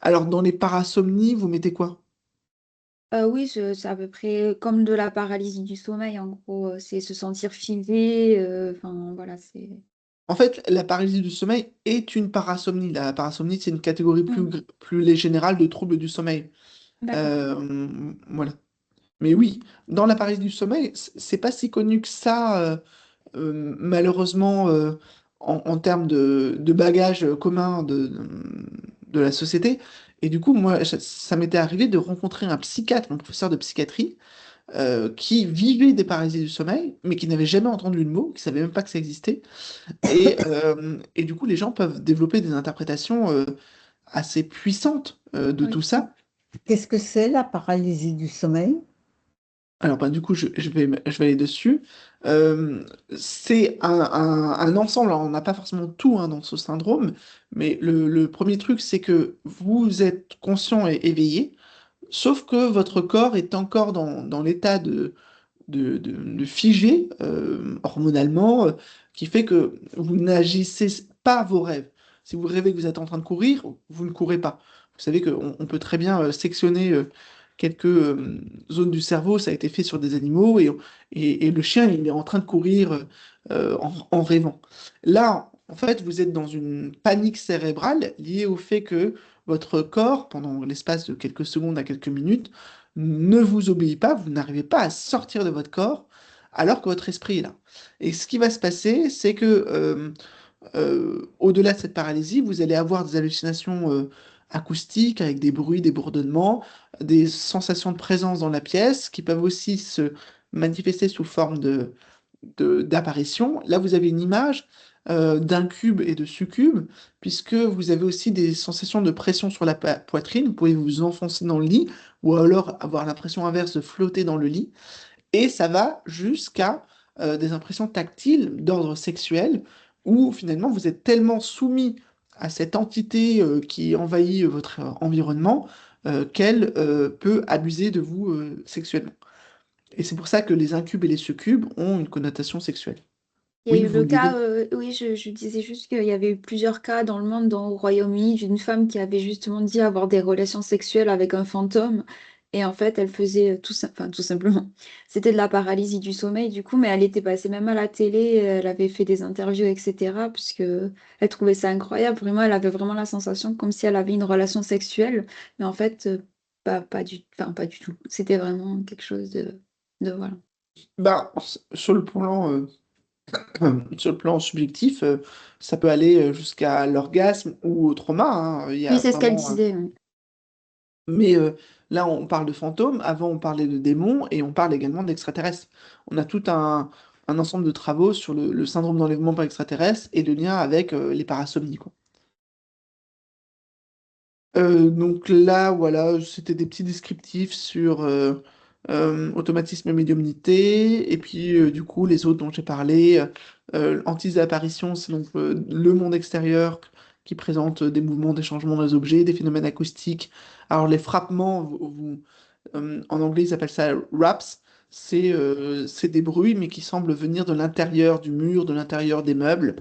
Alors, dans les parasomnies, vous mettez quoi? Oui, c'est à peu près comme de la paralysie du sommeil, en gros, c'est se sentir figé, enfin voilà, c'est En fait, la paralysie du sommeil est une parasomnie. La parasomnie, c'est une catégorie mmh, plus générale de troubles du sommeil. d'accord. Voilà. Mais oui, dans la paralysie du sommeil, c'est pas si connu que ça, malheureusement, en termes de bagages communs de la société. Et du coup, moi, ça m'était arrivé de rencontrer un psychiatre, un professeur de psychiatrie, qui vivait des paralysies du sommeil, mais qui n'avait jamais entendu le mot, qui savait même pas que ça existait. Et du coup, les gens peuvent développer des interprétations assez puissantes de tout Oui. ça. Qu'est-ce que c'est la paralysie du sommeil? Alors, bah, du coup, je vais aller dessus. Euh, c'est un ensemble, alors on n'a pas forcément tout hein, dans ce syndrome, mais le premier truc, c'est que vous êtes conscient et éveillé, sauf que votre corps est encore dans l'état de figé hormonalement, qui fait que vous n'agissez pas vos rêves. Si vous rêvez que vous êtes en train de courir, vous ne courez pas. Vous savez qu'on on peut très bien sectionner quelques zones du cerveau, ça a été fait sur des animaux, et le chien, il est en train de courir en rêvant. Là, en fait, vous êtes dans une panique cérébrale liée au fait que votre corps, pendant l'espace de quelques secondes à quelques minutes, ne vous obéit pas, vous n'arrivez pas à sortir de votre corps alors que votre esprit est là. Et ce qui va se passer, c'est que au-delà de cette paralysie, vous allez avoir des hallucinations acoustiques avec des bruits, des bourdonnements, des sensations de présence dans la pièce qui peuvent aussi se manifester sous forme d'apparition. Là, vous avez une image d'incube et de succube, puisque vous avez aussi des sensations de pression sur la poitrine. Vous pouvez vous enfoncer dans le lit, ou alors avoir l'impression inverse de flotter dans le lit. Et ça va jusqu'à des impressions tactiles d'ordre sexuel, où finalement vous êtes tellement soumis à cette entité qui envahit votre environnement qu'elle peut abuser de vous sexuellement. Et c'est pour ça que les incubes et les succubes ont une connotation sexuelle. Il y a Oui, eu vous le vouliez cas, dire. oui, je disais juste qu'il y avait eu plusieurs cas dans le monde, au Royaume-Uni, d'une femme qui avait justement dit avoir des relations sexuelles avec un fantôme. Et en fait, elle faisait enfin, tout simplement. C'était de la paralysie du sommeil, du coup, mais elle était passée même à la télé, elle avait fait des interviews, etc., puisque elle trouvait ça incroyable. Vraiment, elle avait vraiment la sensation comme si elle avait une relation sexuelle, mais en fait, enfin, pas du tout. C'était vraiment quelque chose voilà. Bah, sur le plan, sur le plan subjectif, ça peut aller jusqu'à l'orgasme ou au trauma, hein. Il y Oui, a c'est ce qu'elle vraiment. disait. Oui. Mais là, on parle de fantômes, avant on parlait de démons, et on parle également d'extraterrestres. On a tout un ensemble de travaux sur le syndrome d'enlèvement par extraterrestre et le lien avec les parasomnies, quoi. Donc là, voilà, c'était des petits descriptifs sur automatisme et médiumnité, et puis du coup, les autres dont j'ai parlé, hantise d'apparition, c'est donc le monde extérieur qui présente des mouvements, des changements des objets, des phénomènes acoustiques. Alors les frappements, en anglais, ils appellent ça raps. C'est des bruits, mais qui semblent venir de l'intérieur du mur, de l'intérieur des meubles.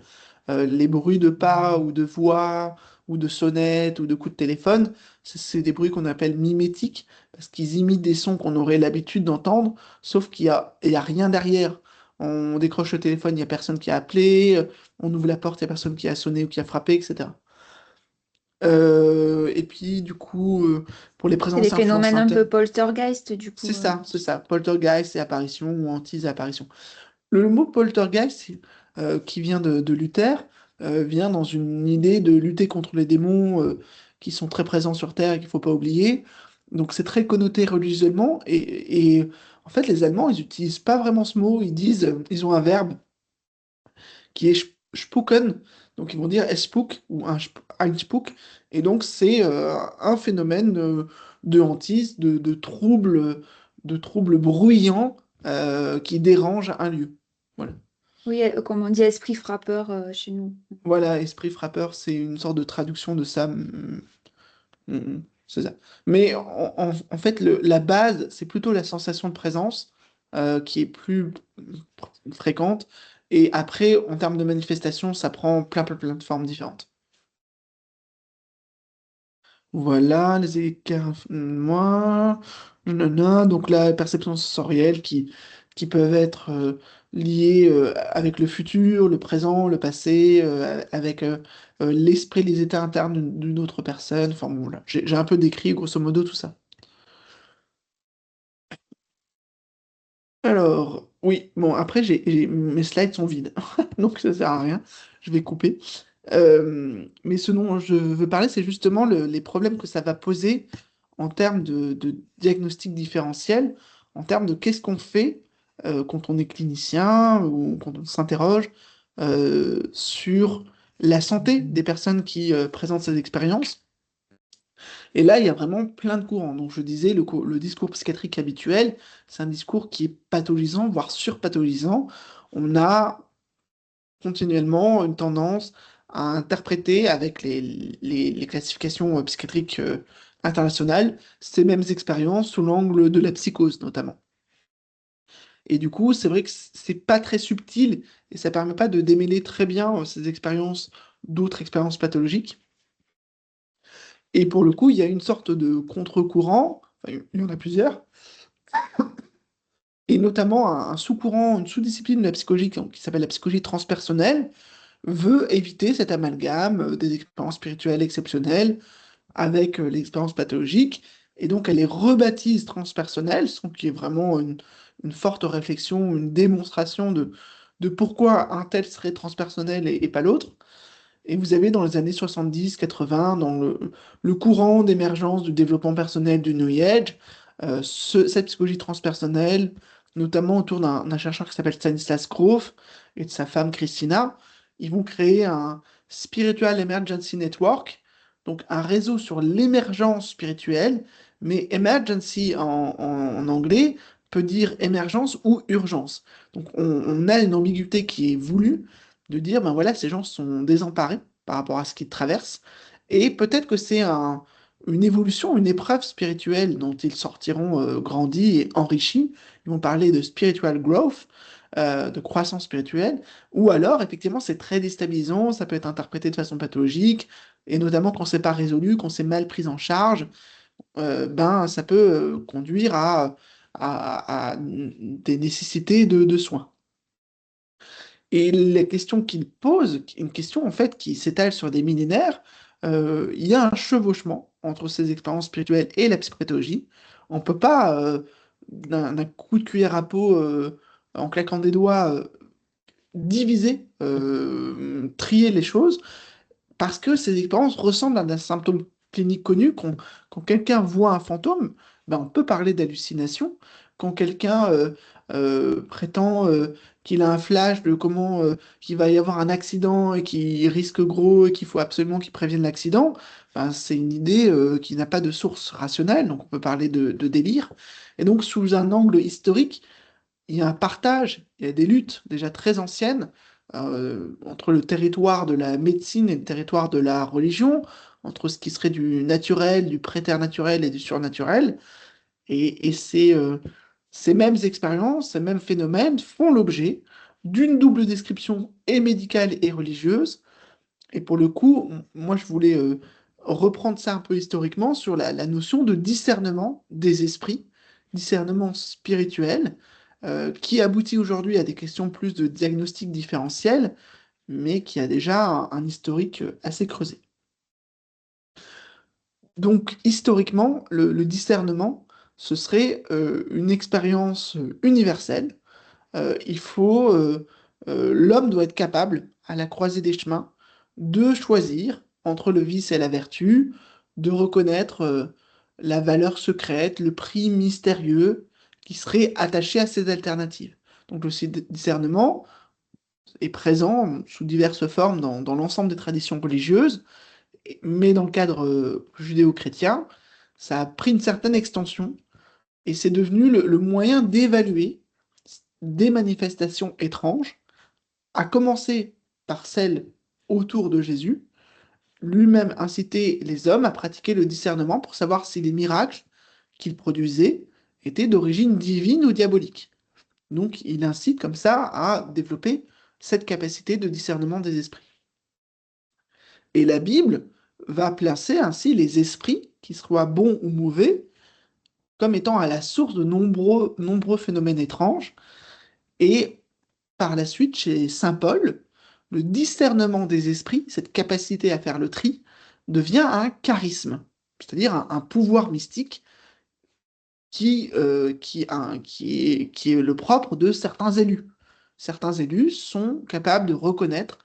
Les bruits de pas ou de voix ou de sonnettes ou de coups de téléphone, c'est des bruits qu'on appelle mimétiques parce qu'ils imitent des sons qu'on aurait l'habitude d'entendre, sauf il y a rien derrière. On décroche le téléphone, il n'y a personne qui a appelé, on ouvre la porte, il n'y a personne qui a sonné ou qui a frappé, etc. Et puis, du coup, pour les C'est des présences phénomènes un peu influençantes. poltergeist, du coup. C'est ça, poltergeist et apparition ou hantise et apparition. Le mot poltergeist, qui vient de Luther, vient dans une idée de lutter contre les démons qui sont très présents sur Terre et qu'il ne faut pas oublier. Donc c'est très connoté religieusement et en fait les Allemands, ils n'utilisent pas vraiment ce mot, ils disent, ils ont un verbe qui est spuken, donc ils vont dire es spook ou ein Spuk, et donc c'est un phénomène de hantise, de troubles bruyants qui dérangent un lieu. Voilà. Oui, comme on dit, esprit frappeur chez nous. Voilà, esprit frappeur, c'est une sorte de traduction de ça. C'est ça. Mais en fait, la base, c'est plutôt la sensation de présence qui est plus fréquente. Et après, en termes de manifestation, ça prend plein de formes différentes. Voilà, les écarts, moi. Nanana, donc la perception sensorielle qui peuvent être liées avec le futur, le présent, le passé, avec l'esprit, les états internes d'une autre personne. Enfin bon, voilà, j'ai un peu décrit grosso modo tout ça. Alors, oui, bon, après, mes slides sont vides, donc ça sert à rien, je vais couper. Mais ce dont je veux parler, c'est justement les problèmes que ça va poser en termes de diagnostic différentiel, en termes de qu'est-ce qu'on fait quand on est clinicien ou quand on s'interroge sur la santé des personnes qui présentent ces expériences. Et là, il y a vraiment plein de courants. Donc, je disais, le discours psychiatrique habituel, c'est un discours qui est pathologisant, voire surpathologisant. On a continuellement une tendance à interpréter avec les classifications psychiatriques internationales ces mêmes expériences sous l'angle de la psychose, notamment. Et du coup, c'est vrai que c'est pas très subtil et ça permet pas de démêler très bien ces expériences d'autres expériences pathologiques. Et pour le coup, il y a une sorte de contre-courant, enfin, il y en a plusieurs, et notamment un sous-courant, une sous-discipline de la psychologie qui s'appelle la psychologie transpersonnelle, veut éviter cet amalgame des expériences spirituelles exceptionnelles avec l'expérience pathologique, et donc elle les rebaptise transpersonnelles, ce qui est vraiment une forte réflexion, une démonstration de pourquoi un tel serait transpersonnel et pas l'autre. Et vous avez dans les années 70-80, dans le courant d'émergence du développement personnel du New Age, cette psychologie transpersonnelle, notamment autour d'un chercheur qui s'appelle Stanislas Grof et de sa femme Christina, ils vont créer un Spiritual Emergency Network, donc un réseau sur l'émergence spirituelle, mais emergency en anglais peut dire émergence ou urgence. Donc on a une ambiguïté qui est voulue de dire, ben voilà, ces gens sont désemparés par rapport à ce qu'ils traversent, et peut-être que c'est une évolution, une épreuve spirituelle dont ils sortiront grandis et enrichis. Ils vont parler de spiritual growth, de croissance spirituelle, ou alors, effectivement, c'est très déstabilisant, ça peut être interprété de façon pathologique, et notamment quand c'est pas résolu, quand c'est mal pris en charge, ben ça peut conduire à des nécessités de soins. Et la question qu'il pose, une question en fait qui s'étale sur des millénaires, il y a un chevauchement entre ces expériences spirituelles et la psychopathologie. On ne peut pas, d'un coup de cuillère à peau, en claquant des doigts, diviser, trier les choses. Parce que ces expériences ressemblent à un symptôme clinique connu. Quand quelqu'un voit un fantôme, ben, on peut parler d'hallucination. Quand quelqu'un prétend qu'il a un flash de comment qu'il va y avoir un accident et qu'il risque gros et qu'il faut absolument qu'il prévienne l'accident, ben, c'est une idée qui n'a pas de source rationnelle, donc on peut parler de délire. Et donc sous un angle historique, il y a un partage, il y a des luttes déjà très anciennes entre le territoire de la médecine et le territoire de la religion, entre ce qui serait du naturel, du préternaturel et du surnaturel. Et ces mêmes expériences, ces mêmes phénomènes font l'objet d'une double description et médicale et religieuse. Et pour le coup, moi je voulais reprendre ça un peu historiquement sur la notion de discernement des esprits, discernement spirituel, qui aboutit aujourd'hui à des questions plus de diagnostic différentiel, mais qui a déjà un historique assez creusé. Donc historiquement, le discernement, ce serait une expérience universelle. L'homme doit être capable, à la croisée des chemins, de choisir entre le vice et la vertu, de reconnaître la valeur secrète, le prix mystérieux qui serait attaché à ces alternatives. Donc le discernement est présent sous diverses formes dans l'ensemble des traditions religieuses, mais dans le cadre judéo-chrétien, ça a pris une certaine extension et c'est devenu le moyen d'évaluer des manifestations étranges, à commencer par celles autour de Jésus, lui-même incitait les hommes à pratiquer le discernement pour savoir si les miracles qu'il produisait étaient d'origine divine ou diabolique. Donc il incite comme ça à développer cette capacité de discernement des esprits. Et la Bible va placer ainsi les esprits, qu'ils soient bons ou mauvais, comme étant à la source de nombreux phénomènes étranges. Et par la suite, chez Saint Paul, le discernement des esprits, cette capacité à faire le tri, devient un charisme, c'est-à-dire un pouvoir mystique qui est le propre de certains élus. Certains élus sont capables de reconnaître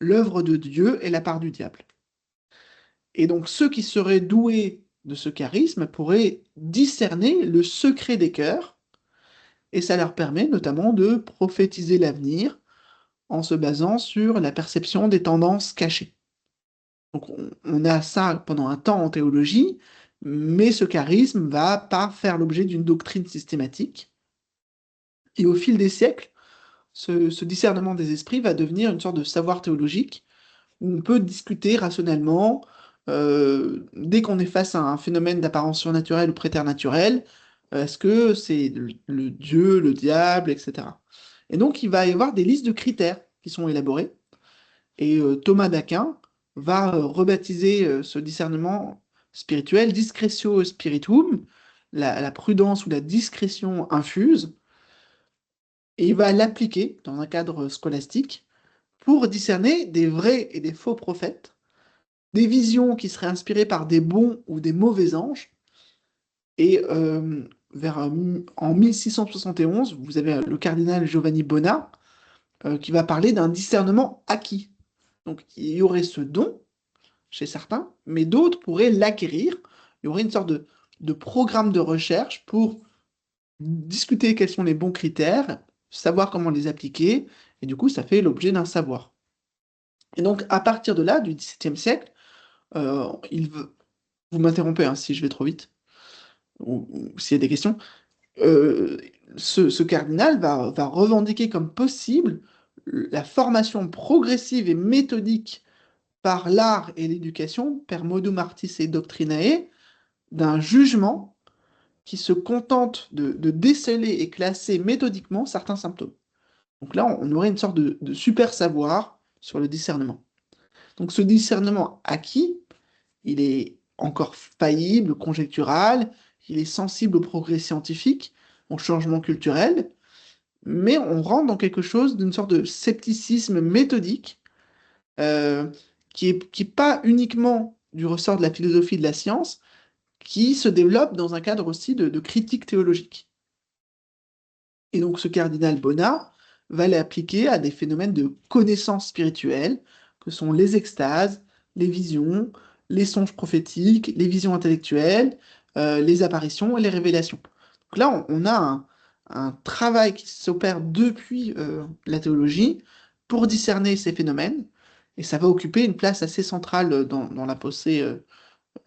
l'œuvre de Dieu et la part du diable. Et donc ceux qui seraient doués de ce charisme pourraient discerner le secret des cœurs, et ça leur permet notamment de prophétiser l'avenir en se basant sur la perception des tendances cachées. Donc on a ça pendant un temps en théologie, mais ce charisme va pas faire l'objet d'une doctrine systématique. Et au fil des siècles, ce discernement des esprits va devenir une sorte de savoir théologique où on peut discuter rationnellement dès qu'on est face à un phénomène d'apparence surnaturelle ou préternaturelle, est-ce que c'est le Dieu, le diable, etc. Et donc il va y avoir des listes de critères qui sont élaborées, et Thomas d'Aquin va rebaptiser ce discernement spirituel discretio spiritum, la prudence ou la discrétion infuse, et il va l'appliquer dans un cadre scolastique pour discerner des vrais et des faux prophètes, des visions qui seraient inspirées par des bons ou des mauvais anges. Et en 1671, vous avez le cardinal Giovanni Bona qui va parler d'un discernement acquis. Donc il y aurait ce don chez certains, mais d'autres pourraient l'acquérir. Il y aurait une sorte de programme de recherche pour discuter quels sont les bons critères, savoir comment les appliquer, et du coup ça fait l'objet d'un savoir. Et donc à partir de là, du XVIIe siècle, euh, il veut... vous m'interrompez hein, si je vais trop vite, ou s'il y a des questions, euh, ce cardinal va revendiquer comme possible la formation progressive et méthodique par l'art et l'éducation, per modum artis et doctrinae, d'un jugement qui se contente de déceler et classer méthodiquement certains symptômes. Donc là, on aurait une sorte de super savoir sur le discernement. Donc ce discernement acquis, il est encore faillible, conjectural, il est sensible au progrès scientifique, au changement culturel, mais on rentre dans quelque chose d'une sorte de scepticisme méthodique euh, qui est pas uniquement du ressort de la philosophie de la science, qui se développe dans un cadre aussi de critique théologique. Et donc ce cardinal Bonnat va l'appliquer à des phénomènes de connaissance spirituelle, que sont les extases, les visions, les songes prophétiques, les visions intellectuelles, les apparitions et les révélations. Donc là, on a un travail qui s'opère depuis la théologie pour discerner ces phénomènes, et ça va occuper une place assez centrale dans la pensée,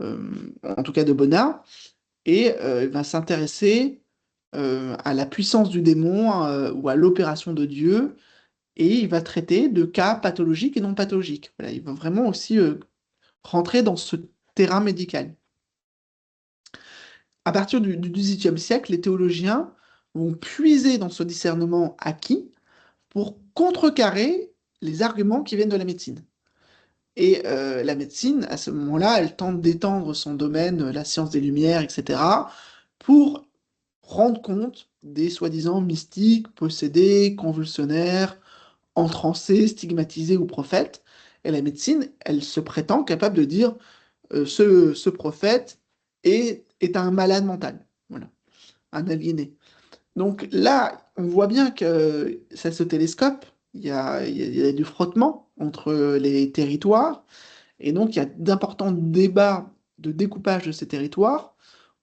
en tout cas de Bonnat, et il va s'intéresser à la puissance du démon ou à l'opération de Dieu, et il va traiter de cas pathologiques et non pathologiques. Voilà, il va vraiment aussi rentrer dans ce terrain médical. À partir du XVIIIe siècle, les théologiens vont puiser dans ce discernement acquis pour contrecarrer les arguments qui viennent de la médecine. Et la médecine, à ce moment-là, elle tente d'étendre son domaine, la science des Lumières, etc., pour rendre compte des soi-disant mystiques, possédés, convulsionnaires, entrancés, stigmatisés ou prophètes. Et la médecine, elle se prétend capable de dire ce prophète est un malade mental, voilà, un aliéné. Donc là, on voit bien que ça se télescope, il y a du frottement entre les territoires, et donc il y a d'importants débats de découpage de ces territoires.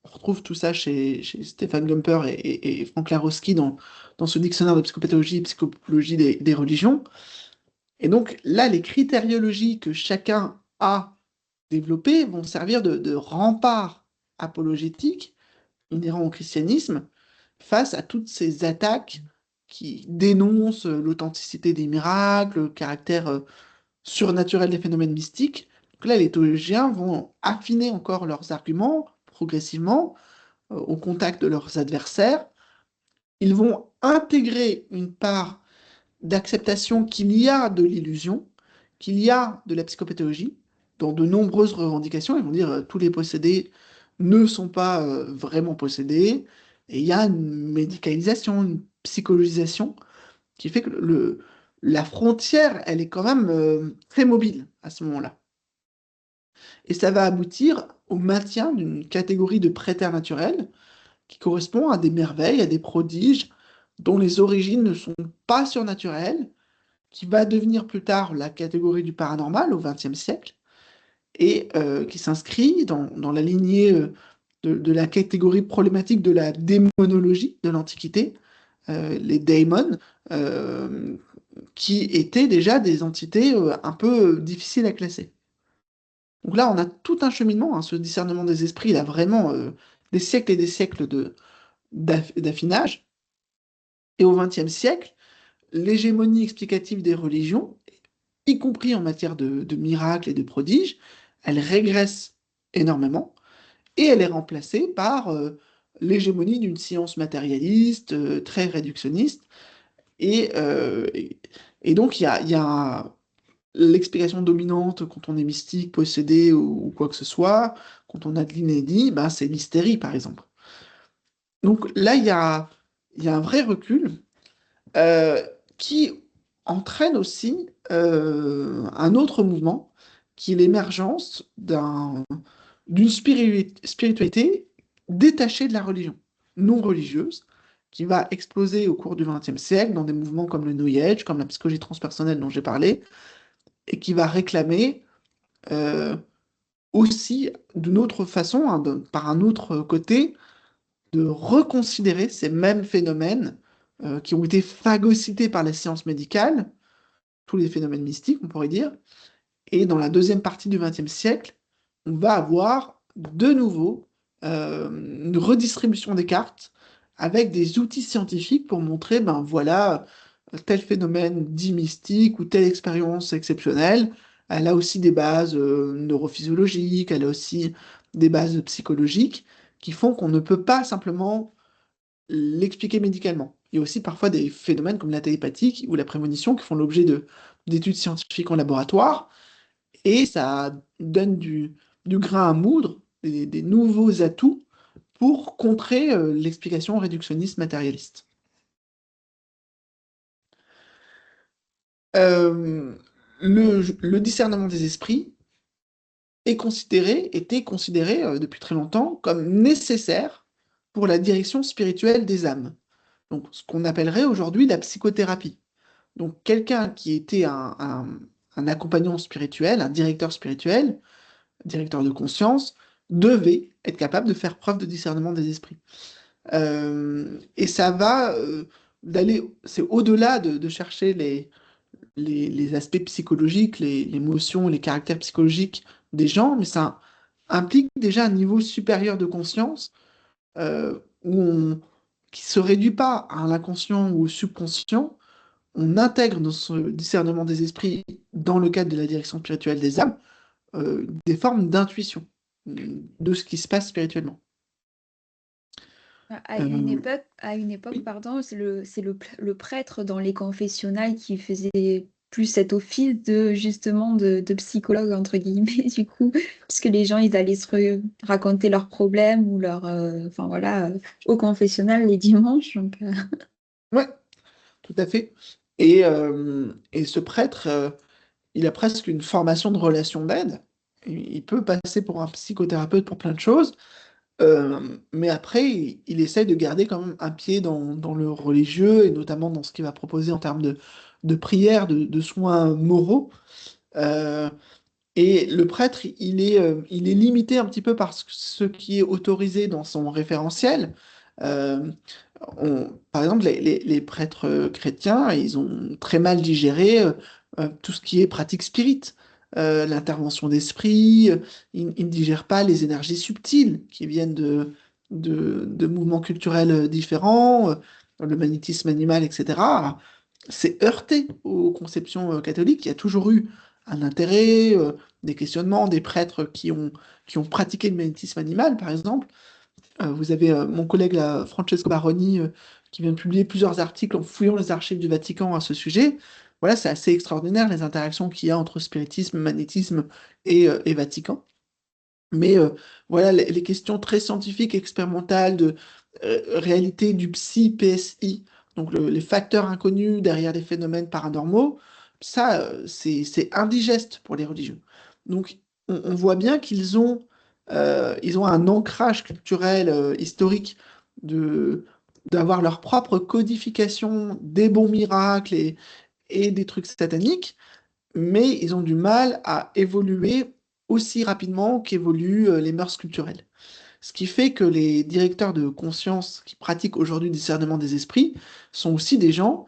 On retrouve tout ça chez Stéphane Gumper et Frank Larowski dans ce dictionnaire de psychopathologie et psychologie des religions. Et donc là, les critériologies que chacun a développées vont servir de rempart apologétique inhérent au christianisme face à toutes ces attaques qui dénoncent l'authenticité des miracles, le caractère surnaturel des phénomènes mystiques. Donc là, les théologiens vont affiner encore leurs arguments progressivement au contact de leurs adversaires. Ils vont intégrer une part d'acceptation qu'il y a de l'illusion, qu'il y a de la psychopathologie dans de nombreuses revendications. Ils vont dire tous les possédés ne sont pas vraiment possédés, et il y a une médicalisation, une psychologisation qui fait que la frontière, elle est quand même très mobile à ce moment-là. Et ça va aboutir au maintien d'une catégorie de préters naturels qui correspond à des merveilles, à des prodiges dont les origines ne sont pas surnaturelles, qui va devenir plus tard la catégorie du paranormal au XXe siècle, et qui s'inscrit dans la lignée de la catégorie problématique de la démonologie de l'Antiquité, les daemons, euh, qui étaient déjà des entités un peu difficiles à classer. Donc là, on a tout un cheminement, hein, ce discernement des esprits, il a vraiment des siècles et des siècles d'affinage. Et au XXe siècle, l'hégémonie explicative des religions, y compris en matière de miracles et de prodiges, elle régresse énormément et elle est remplacée par l'hégémonie d'une science matérialiste, très réductionniste. Et, euh, et, et donc, il y a l'explication dominante quand on est mystique, possédé ou quoi que ce soit, quand on a de l'inédit, ben, c'est l'hystérie, par exemple. Donc là, il y a un vrai recul euh, qui entraîne aussi un autre mouvement, qui est l'émergence d'une spiritualité détachée de la religion, non religieuse, qui va exploser au cours du XXe siècle dans des mouvements comme le New Age, comme la psychologie transpersonnelle dont j'ai parlé, et qui va réclamer euh, aussi d'une autre façon, hein, par un autre côté, de reconsidérer ces mêmes phénomènes qui ont été phagocytés par la science médicale, tous les phénomènes mystiques, on pourrait dire. Et dans la deuxième partie du XXe siècle, on va avoir de nouveau une redistribution des cartes avec des outils scientifiques pour montrer, ben voilà, tel phénomène dit mystique ou telle expérience exceptionnelle, elle a aussi des bases neurophysiologiques, elle a aussi des bases psychologiques qui font qu'on ne peut pas simplement l'expliquer médicalement. Il y a aussi parfois des phénomènes comme la télépathie ou la prémonition qui font l'objet d'études scientifiques en laboratoire, et ça donne du grain à moudre, des nouveaux atouts pour contrer l'explication réductionniste matérialiste. Euh, le discernement des esprits était considéré depuis très longtemps comme nécessaire pour la direction spirituelle des âmes. Donc, ce qu'on appellerait aujourd'hui la psychothérapie. Donc, quelqu'un qui était un accompagnant spirituel, un directeur spirituel, directeur de conscience, devait être capable de faire preuve de discernement des esprits. Et ça va c'est au-delà de chercher les aspects psychologiques, les émotions, les caractères psychologiques des gens, mais ça implique déjà un niveau supérieur de conscience qui se réduit pas à l'inconscient ou au subconscient. On intègre dans ce discernement des esprits, dans le cadre de la direction spirituelle des âmes, des formes d'intuition de ce qui se passe spirituellement. Euh, À une époque, oui, pardon, le prêtre dans les confessionnals qui faisait plus cet office de justement de psychologue entre guillemets du coup, puisque les gens ils allaient raconter leurs problèmes ou enfin voilà, au confessionnal les dimanches. Donc, ouais, tout à fait. Et ce prêtre, il a presque une formation de relation d'aide. Il peut passer pour un psychothérapeute pour plein de choses, mais après, il essaye de garder quand même un pied dans le religieux, et notamment dans ce qu'il va proposer en termes de prière, de soins moraux. Euh, et le prêtre, il est limité un petit peu par ce qui est autorisé dans son référentiel. Euh, Par exemple, les prêtres chrétiens, ils ont très mal digéré tout ce qui est pratique spirit, l'intervention d'esprit, ils ne digèrent pas les énergies subtiles qui viennent de mouvements culturels différents, le magnétisme animal, etc. C'est heurté aux conceptions catholiques. Il y a toujours eu un intérêt, des questionnements, des prêtres qui ont pratiqué le magnétisme animal, par exemple. Vous avez mon collègue là, Francesco Baroni qui vient de publier plusieurs articles en fouillant les archives du Vatican à ce sujet. Voilà, c'est assez extraordinaire les interactions qu'il y a entre spiritisme, magnétisme et Vatican. Mais voilà, les questions très scientifiques, expérimentales de réalité du psy-PSI, donc les facteurs inconnus derrière les phénomènes paranormaux, ça, c'est indigeste pour les religieux. Donc, on voit bien ils ont un ancrage culturel, historique, de, d'avoir leur propre codification des bons miracles et des trucs sataniques, mais ils ont du mal à évoluer aussi rapidement qu'évoluent les mœurs culturelles. Ce qui fait que les directeurs de conscience qui pratiquent aujourd'hui le discernement des esprits sont aussi des gens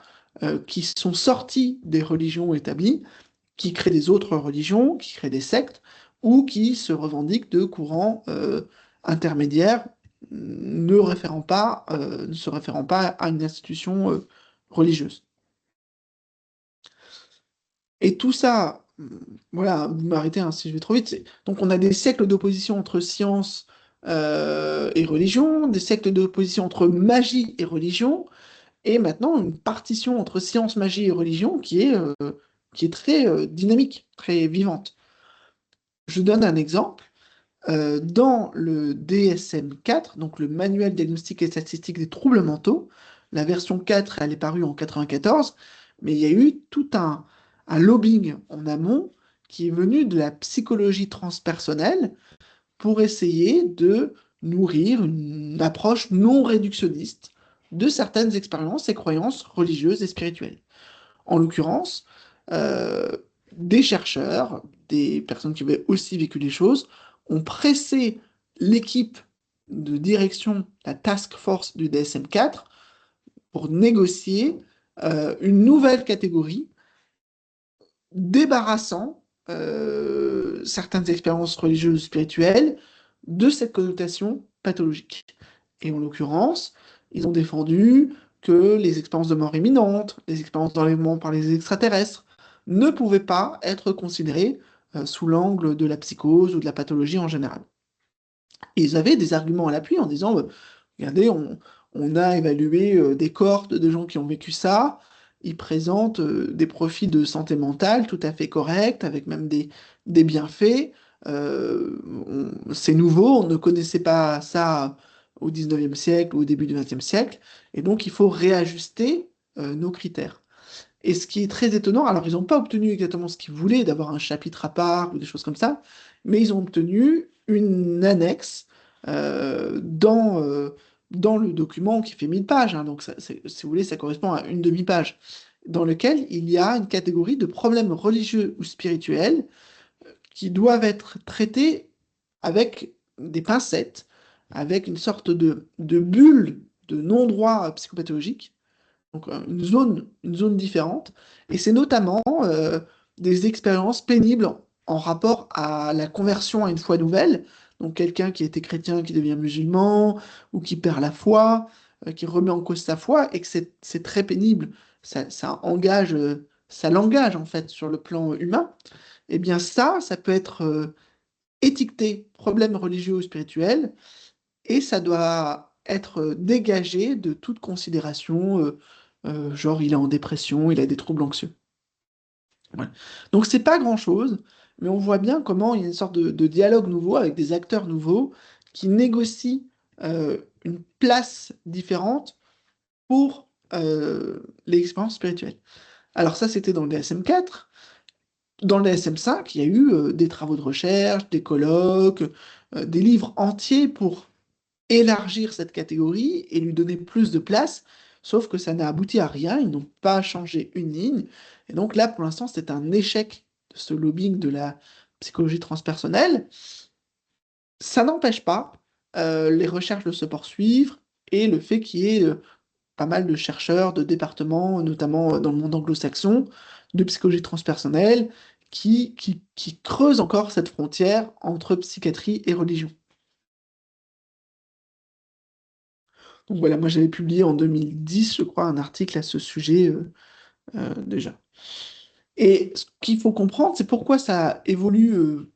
qui sont sortis des religions établies, qui créent des autres religions, qui créent des sectes, ou qui se revendiquent de courants intermédiaires ne se référant pas à une institution religieuse. Et tout ça, voilà, vous m'arrêtez hein, si je vais trop vite. Donc on a des siècles d'opposition entre science et religion, des siècles d'opposition entre magie et religion, et maintenant une partition entre science, magie et religion qui est très dynamique, très vivante. Je donne un exemple. Dans le DSM-4, donc le Manuel diagnostique et statistique des troubles mentaux, la version 4, elle est parue en 94, mais il y a eu tout un lobbying en amont qui est venu de la psychologie transpersonnelle pour essayer de nourrir une approche non réductionniste de certaines expériences et croyances religieuses et spirituelles. En l'occurrence, euh, des chercheurs, des personnes qui avaient aussi vécu les choses, ont pressé l'équipe de direction, la task force du DSM-4, pour négocier une nouvelle catégorie débarrassant certaines expériences religieuses ou spirituelles de cette connotation pathologique. Et en l'occurrence, ils ont défendu que les expériences de mort imminente, les expériences d'enlèvement par les extraterrestres, ne pouvaient pas être considérées sous l'angle de la psychose ou de la pathologie en général. Et ils avaient des arguments à l'appui en disant, regardez, on a évalué des cohortes de gens qui ont vécu ça, ils présentent des profils de santé mentale tout à fait corrects, avec même des bienfaits. C'est nouveau, on ne connaissait pas ça au 19e siècle ou au début du 20e siècle, et donc il faut réajuster nos critères. Et ce qui est très étonnant, alors ils n'ont pas obtenu exactement ce qu'ils voulaient, d'avoir un chapitre à part ou des choses comme ça, mais ils ont obtenu une annexe dans le document qui fait 1000 pages, hein, donc si vous voulez, ça correspond à une demi-page, dans lequel il y a une catégorie de problèmes religieux ou spirituels qui doivent être traités avec des pincettes, avec une sorte de bulle de non-droit psychopathologique, donc une zone différente. Et c'est notamment des expériences pénibles en rapport à la conversion à une foi nouvelle. Donc quelqu'un qui était chrétien qui devient musulman, ou qui perd la foi, qui remet en cause sa foi, et que c'est très pénible. Ça l'engage en fait sur le plan humain. Eh bien ça peut être étiqueté problème religieux ou spirituel, et ça doit être dégagé de toute considération, genre il est en dépression, il a des troubles anxieux. Voilà. Donc c'est pas grand-chose, mais on voit bien comment il y a une sorte de dialogue nouveau avec des acteurs nouveaux qui négocient une place différente pour l'expérience spirituelle. Alors ça, c'était dans le DSM-4. Dans le DSM-5, il y a eu des travaux de recherche, des colloques, des livres entiers pour élargir cette catégorie et lui donner plus de place, sauf que ça n'a abouti à rien, ils n'ont pas changé une ligne. Et donc là, pour l'instant, c'est un échec de ce lobbying de la psychologie transpersonnelle. Ça n'empêche pas les recherches de se poursuivre et le fait qu'il y ait pas mal de chercheurs, de départements, notamment dans le monde anglo-saxon, de psychologie transpersonnelle, qui creusent encore cette frontière entre psychiatrie et religion. Donc voilà, moi j'avais publié en 2010, je crois, un article à ce sujet déjà. Et ce qu'il faut comprendre, c'est pourquoi ça évolue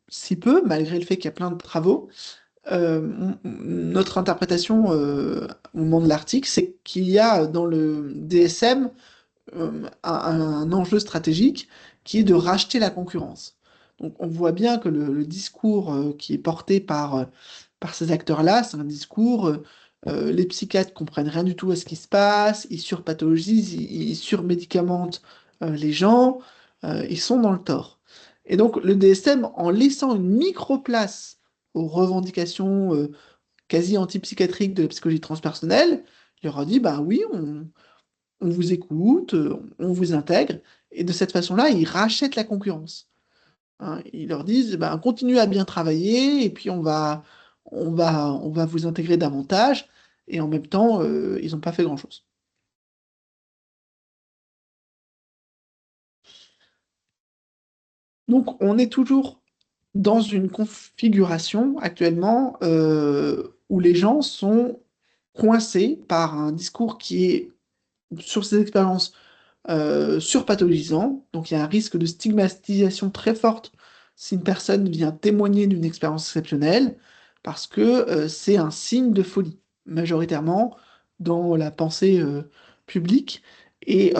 si peu, malgré le fait qu'il y a plein de travaux. Notre interprétation au moment de l'article, c'est qu'il y a dans le DSM un enjeu stratégique qui est de racheter la concurrence. Donc on voit bien que le discours qui est porté par ces acteurs-là, c'est un discours, les psychiatres comprennent rien du tout à ce qui se passe, ils surpathologisent, ils surmédicamentent les gens, ils sont dans le tort. Et donc le DSM, en laissant une micro-place aux revendications quasi antipsychiatriques de la psychologie transpersonnelle, il leur a dit, bah oui, on vous écoute, on vous intègre, et de cette façon-là, ils rachètent la concurrence. Hein. Ils leur disent, ben, continuez à bien travailler, et puis on va vous intégrer davantage, et en même temps, ils n'ont pas fait grand-chose. Donc, on est toujours dans une configuration actuellement où les gens sont coincés par un discours qui est sur ces expériences surpathologisant. Donc il y a un risque de stigmatisation très forte si une personne vient témoigner d'une expérience exceptionnelle, parce que c'est un signe de folie, majoritairement dans la pensée publique. Et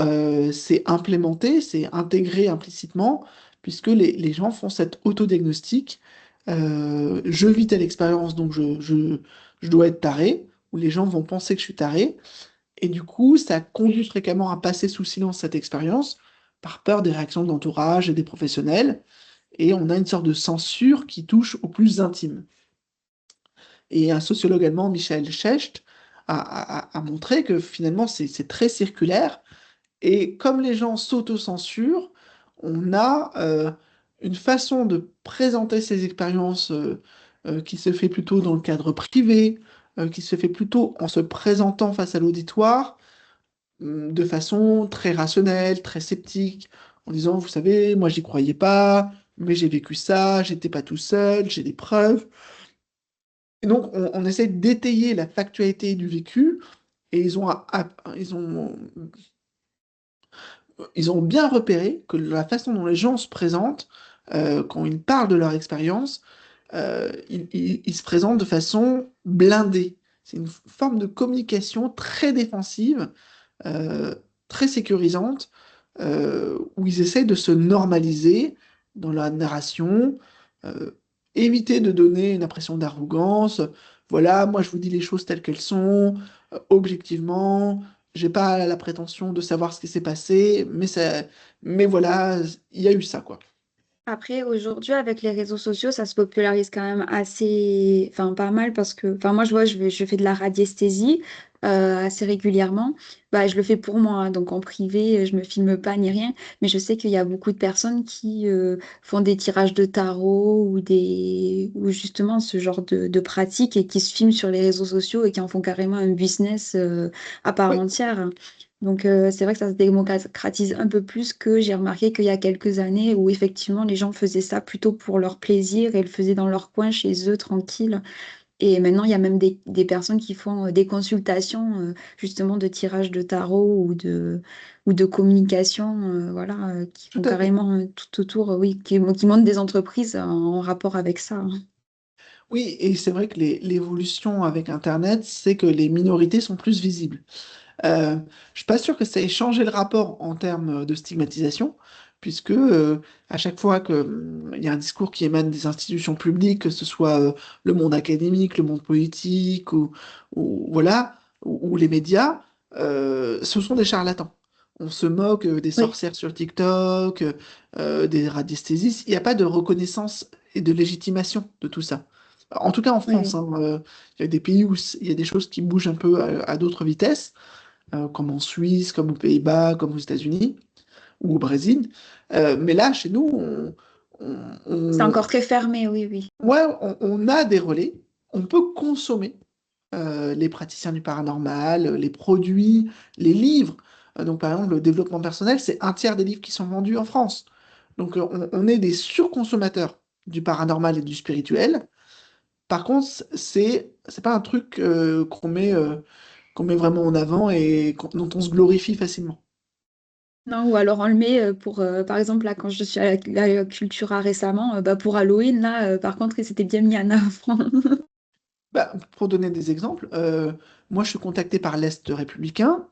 c'est implémenté, c'est intégré implicitement, puisque les gens font cet autodiagnostic. Je vis telle expérience, donc je dois être taré, ou les gens vont penser que je suis taré. Et du coup, ça conduit fréquemment à passer sous silence cette expérience par peur des réactions de l'entourage et des professionnels. Et on a une sorte de censure qui touche au plus intime. Et un sociologue allemand, Michael Schecht, a montré que finalement c'est très circulaire. Et comme les gens s'autocensurent, on a une façon de présenter ces expériences qui se fait plutôt dans le cadre privé, qui se fait plutôt en se présentant face à l'auditoire de façon très rationnelle, très sceptique, en disant, vous savez, moi j'y croyais pas, mais j'ai vécu ça, j'étais pas tout seul, j'ai des preuves. Et donc on essaie d'étayer la factualité du vécu, et ils ont bien repéré que la façon dont les gens se présentent, quand ils parlent de leur expérience, ils se présentent de façon blindée. C'est une forme de communication très défensive, euh, très sécurisante, où ils essaient de se normaliser dans la narration, euh, éviter de donner une impression d'arrogance. Voilà, moi je vous dis les choses telles qu'elles sont, objectivement. J'ai pas la prétention de savoir ce qui s'est passé, mais voilà, il y a eu ça, quoi. Après, aujourd'hui, avec les réseaux sociaux, ça se popularise quand même assez, enfin, pas mal parce que, enfin, moi, je vois, je fais de la radiesthésie assez régulièrement. Bah, je le fais pour moi, hein, donc en privé, je me filme pas ni rien. Mais je sais qu'il y a beaucoup de personnes qui font des tirages de tarot ou justement ce genre de pratiques et qui se filment sur les réseaux sociaux et qui en font carrément un business à part Oui, entière. Donc, c'est vrai que ça se démocratise un peu plus que j'ai remarqué qu'il y a quelques années où effectivement les gens faisaient ça plutôt pour leur plaisir et le faisaient dans leur coin chez eux tranquille. Et maintenant, il y a même des personnes qui font des consultations justement de tirage de tarot ou de communication, voilà, qui tout font à fait. carrément tout autour, oui, qui montent des entreprises en rapport avec ça. Oui, et c'est vrai que l'évolution avec Internet, c'est que les minorités sont plus visibles. Je suis pas sûr que ça ait changé le rapport en termes de stigmatisation, puisque à chaque fois qu'il y a un discours qui émane des institutions publiques, que ce soit le monde académique, le monde politique, voilà, ou les médias, ce sont des charlatans. On se moque des Oui, sorcières sur TikTok, des radiesthésistes. Il n'y a pas de reconnaissance et de légitimation de tout ça. En tout cas en oui, France, oui. hein, il y a des pays où il y a des choses qui bougent un peu à d'autres vitesses, comme en Suisse, comme aux Pays-Bas, comme aux États-Unis ou au Brésil. Mais là, chez nous, C'est on- encore très fermé, oui, oui. ouais, on a des relais, on peut consommer les praticiens du paranormal, les produits, les livres. Donc, par exemple, le développement personnel, c'est un tiers des livres qui sont vendus en France. Donc, on est des surconsommateurs du paranormal et du spirituel. Par contre, c'est pas un truc qu'on met vraiment en avant et dont on se glorifie facilement. Non, ou alors on le met pour, par exemple, là, quand je suis à la Cultura récemment, bah, pour Halloween, là, par contre, ils s'étaient bien mis en avant. Bah, pour donner des exemples, moi je suis contacté par l'Est républicain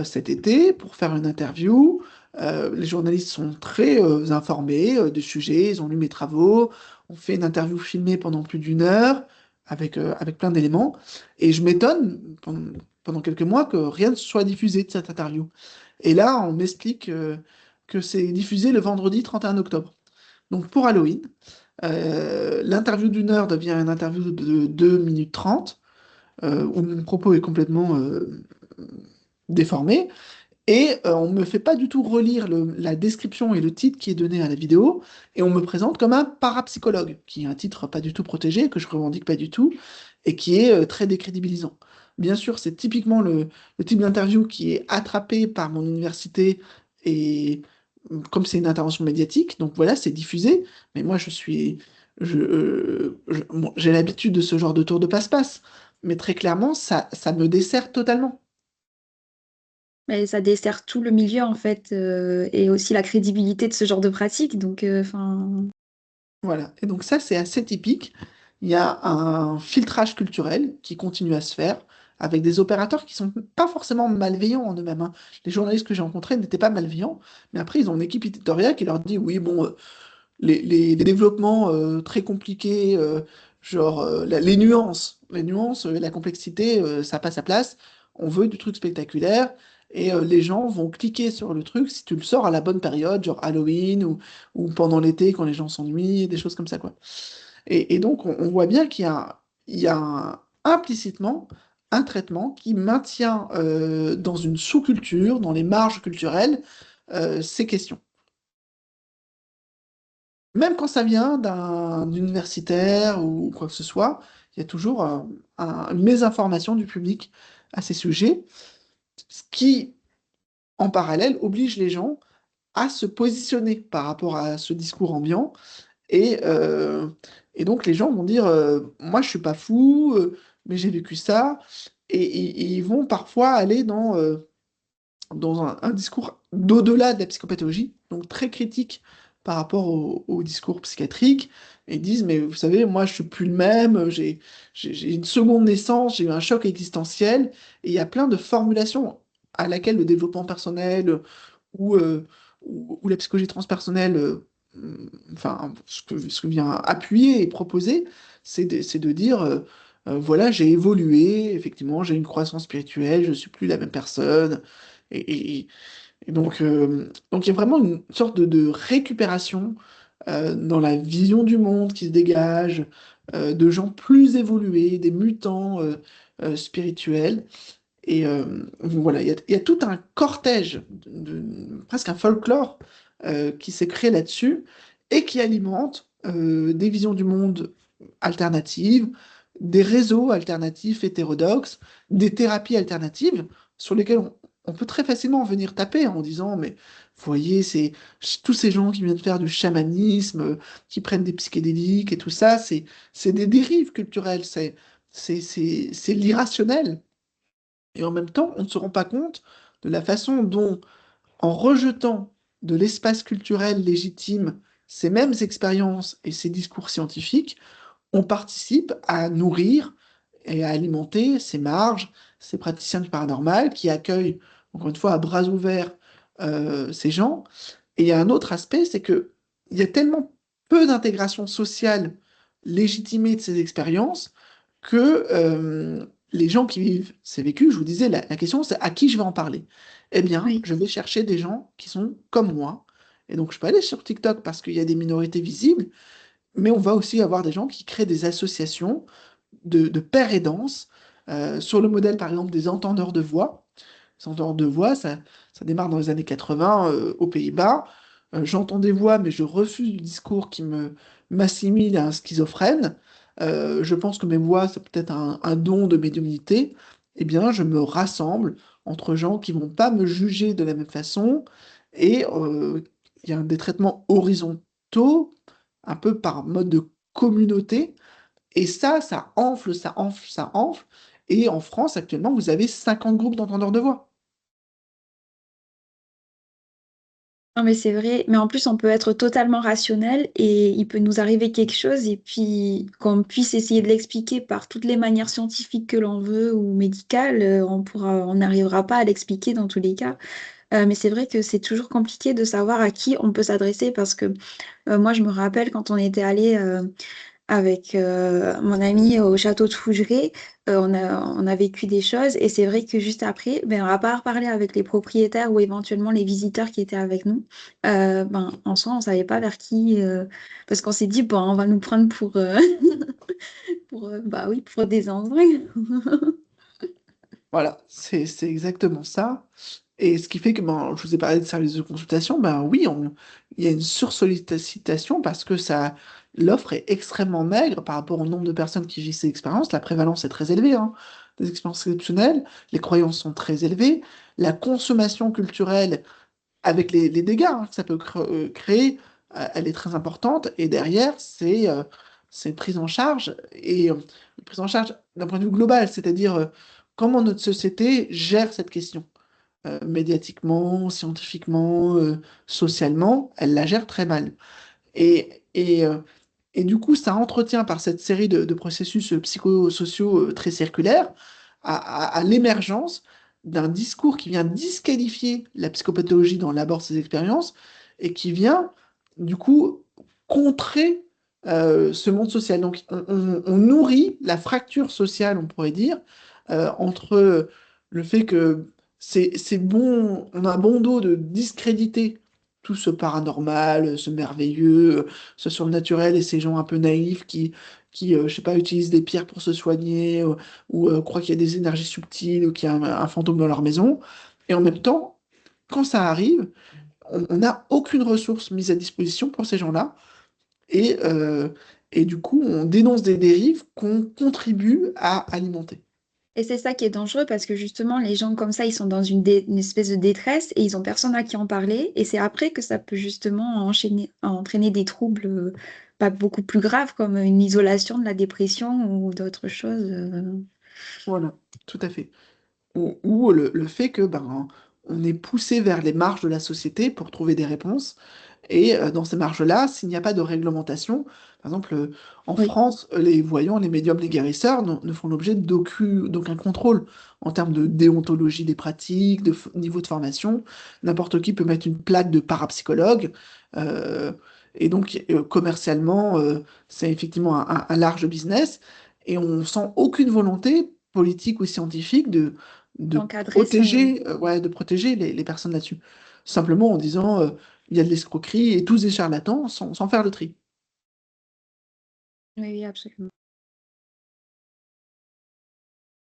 cet été pour faire une interview. Les journalistes sont très informés du sujet, ils ont lu mes travaux, on fait une interview filmée pendant plus d'une heure avec plein d'éléments. Et je m'étonne pendant quelques mois que rien ne soit diffusé de cette interview. Et là, on m'explique que c'est diffusé le vendredi 31 octobre. Donc pour Halloween, l'interview d'une heure devient une interview de 2 minutes 30, où mon propos est complètement déformé. Et on me fait pas du tout relire la description et le titre qui est donné à la vidéo, et on me présente comme un parapsychologue, qui est un titre pas du tout protégé, que je revendique pas du tout, et qui est très décrédibilisant. Bien sûr, c'est typiquement le type d'interview qui est attrapé par mon université, et comme c'est une intervention médiatique, donc voilà, c'est diffusé, mais moi bon, j'ai l'habitude de ce genre de tour de passe-passe, mais très clairement, ça me dessert totalement. Mais ça dessert tout le milieu, en fait, et aussi la crédibilité de ce genre de pratique. Donc, enfin, Voilà, et donc ça c'est assez typique. Il y a un filtrage culturel qui continue à se faire avec des opérateurs qui sont pas forcément malveillants en eux-mêmes, hein. Les journalistes que j'ai rencontrés n'étaient pas malveillants, mais après ils ont une équipe éditoriale qui leur dit oui, bon, les développements très compliqués, genre les nuances et la complexité, ça n'a pas sa place. On veut du truc spectaculaire et les gens vont cliquer sur le truc si tu le sors à la bonne période, genre Halloween ou pendant l'été quand les gens s'ennuient, des choses comme ça, quoi. Et donc on voit bien il y a implicitement un traitement qui maintient dans une sous-culture, dans les marges culturelles, ces questions. Même quand ça vient d'un universitaire ou quoi que ce soit, il y a toujours une mésinformation du public à ces sujets, ce qui, en parallèle, oblige les gens à se positionner par rapport à ce discours ambiant. Et, euh, et donc les gens vont dire, moi je suis pas fou, mais j'ai vécu ça. Et ils vont parfois aller dans un discours d'au-delà de la psychopathologie, donc très critique par rapport au discours psychiatrique, et disent, mais vous savez, moi je suis plus le même, j'ai une seconde naissance, j'ai eu un choc existentiel, et il y a plein de formulations à laquelle le développement personnel ou, euh, ou la psychologie transpersonnelle, enfin, ce que vient appuyer et proposer, c'est de dire, voilà, j'ai évolué, effectivement, j'ai une croissance spirituelle, je suis plus la même personne, et, et- et donc il y a vraiment une sorte de récupération dans la vision du monde qui se dégage, de gens plus évolués, des mutants spirituels. Et voilà, il y a tout un cortège, presque un folklore qui s'est créé là-dessus et qui alimente des visions du monde alternatives, des réseaux alternatifs hétérodoxes, des thérapies alternatives sur lesquelles on peut très facilement venir taper en disant, mais vous voyez, c'est tous ces gens qui viennent faire du chamanisme, qui prennent des psychédéliques et tout ça, c'est des dérives culturelles, c'est l'irrationnel. Et en même temps, on ne se rend pas compte de la façon dont, en rejetant de l'espace culturel légitime ces mêmes expériences et ces discours scientifiques, on participe à nourrir et à alimenter ces marges, ces praticiens du paranormal qui accueillent, encore une fois, à bras ouverts ces gens. Et il y a un autre aspect, c'est que il y a tellement peu d'intégration sociale légitimée de ces expériences que les gens qui vivent ces vécus, je vous disais, la question c'est à qui je vais en parler? Eh bien, oui. je vais chercher des gens qui sont comme moi. Et donc, je peux aller sur TikTok parce qu'il y a des minorités visibles, mais on va aussi avoir des gens qui créent des associations de pairs et danse, sur le modèle, par exemple, des entendeurs de voix. Les entendeurs de voix, ça démarre dans les années 80 aux Pays-Bas. J'entends des voix, mais je refuse le discours qui m'assimile à un schizophrène. Je pense que mes voix, c'est peut-être un don de médiumnité. Eh bien, je me rassemble entre gens qui vont pas me juger de la même façon. Et il y a des traitements horizontaux, un peu par mode de communauté. Et ça enfle, ça enfle, ça enfle. Et en France, actuellement, vous avez 50 groupes d'entendeurs de voix. Non, mais c'est vrai. Mais en plus, on peut être totalement rationnel et il peut nous arriver quelque chose et puis qu'on puisse essayer de l'expliquer par toutes les manières scientifiques que l'on veut ou médicales, on n'arrivera pas à l'expliquer dans tous les cas. Mais c'est vrai que c'est toujours compliqué de savoir à qui on peut s'adresser parce que moi, je me rappelle quand on était allé avec mon ami au château de Fougeray, on a vécu des choses et c'est vrai que juste après, ben, à part parler avec les propriétaires ou éventuellement les visiteurs qui étaient avec nous, ben, en soi, on savait pas vers qui, parce qu'on s'est dit, bon, on va nous prendre pour, bah oui, pour des zinzins. Voilà, c'est exactement ça. Et ce qui fait que, ben, je vous ai parlé de services de consultation, ben oui, il y a une sursollicitation parce que l'offre est extrêmement maigre par rapport au nombre de personnes qui vivent ces expériences. La prévalence est très élevée, hein, des expériences exceptionnelles. Les croyances sont très élevées. La consommation culturelle, avec les dégâts, hein, que ça peut créer, elle est très importante. Et derrière, c'est une prise en charge, et une prise en charge d'un point de vue global, c'est-à-dire comment notre société gère cette question. Médiatiquement, scientifiquement, socialement, elle la gère très mal. Et, et, euh, et du coup, ça entretient par cette série de processus psychosociaux très circulaires à l'émergence d'un discours qui vient disqualifier la psychopathologie dans l'abord de ces expériences et qui vient, du coup, contrer ce monde social. Donc, on nourrit la fracture sociale, on pourrait dire, entre le fait que c'est bon, on a bon dos de discréditer tout ce paranormal, ce merveilleux, ce surnaturel et ces gens un peu naïfs qui je sais pas, utilisent des pierres pour se soigner ou croient qu'il y a des énergies subtiles ou qu'il y a un fantôme dans leur maison. Et en même temps, quand ça arrive, on n'a aucune ressource mise à disposition pour ces gens-là. Et, euh, et du coup, on dénonce des dérives qu'on contribue à alimenter. Et c'est ça qui est dangereux parce que justement, les gens comme ça, ils sont dans une espèce de détresse et ils ont personne à qui en parler. Et c'est après que ça peut justement entraîner des troubles pas beaucoup plus graves comme une isolation de la dépression ou d'autres choses. Voilà, tout à fait. Ou le fait que ben, on est poussé vers les marges de la société pour trouver des réponses. Et dans ces marges-là, s'il n'y a pas de réglementation, par exemple, en Oui. France, les voyants, les médiums, les guérisseurs ne font l'objet d'aucun contrôle en termes de déontologie des pratiques, niveau de formation. N'importe qui peut mettre une plaque de parapsychologue. euh, et donc, commercialement, c'est effectivement un large business. Et on sent aucune volonté politique ou scientifique de D'encadrer ça, oui. protéger, ouais, de protéger les personnes là-dessus. Simplement en disant il y a de l'escroquerie et tous des charlatans sans faire le tri. Oui, oui, absolument.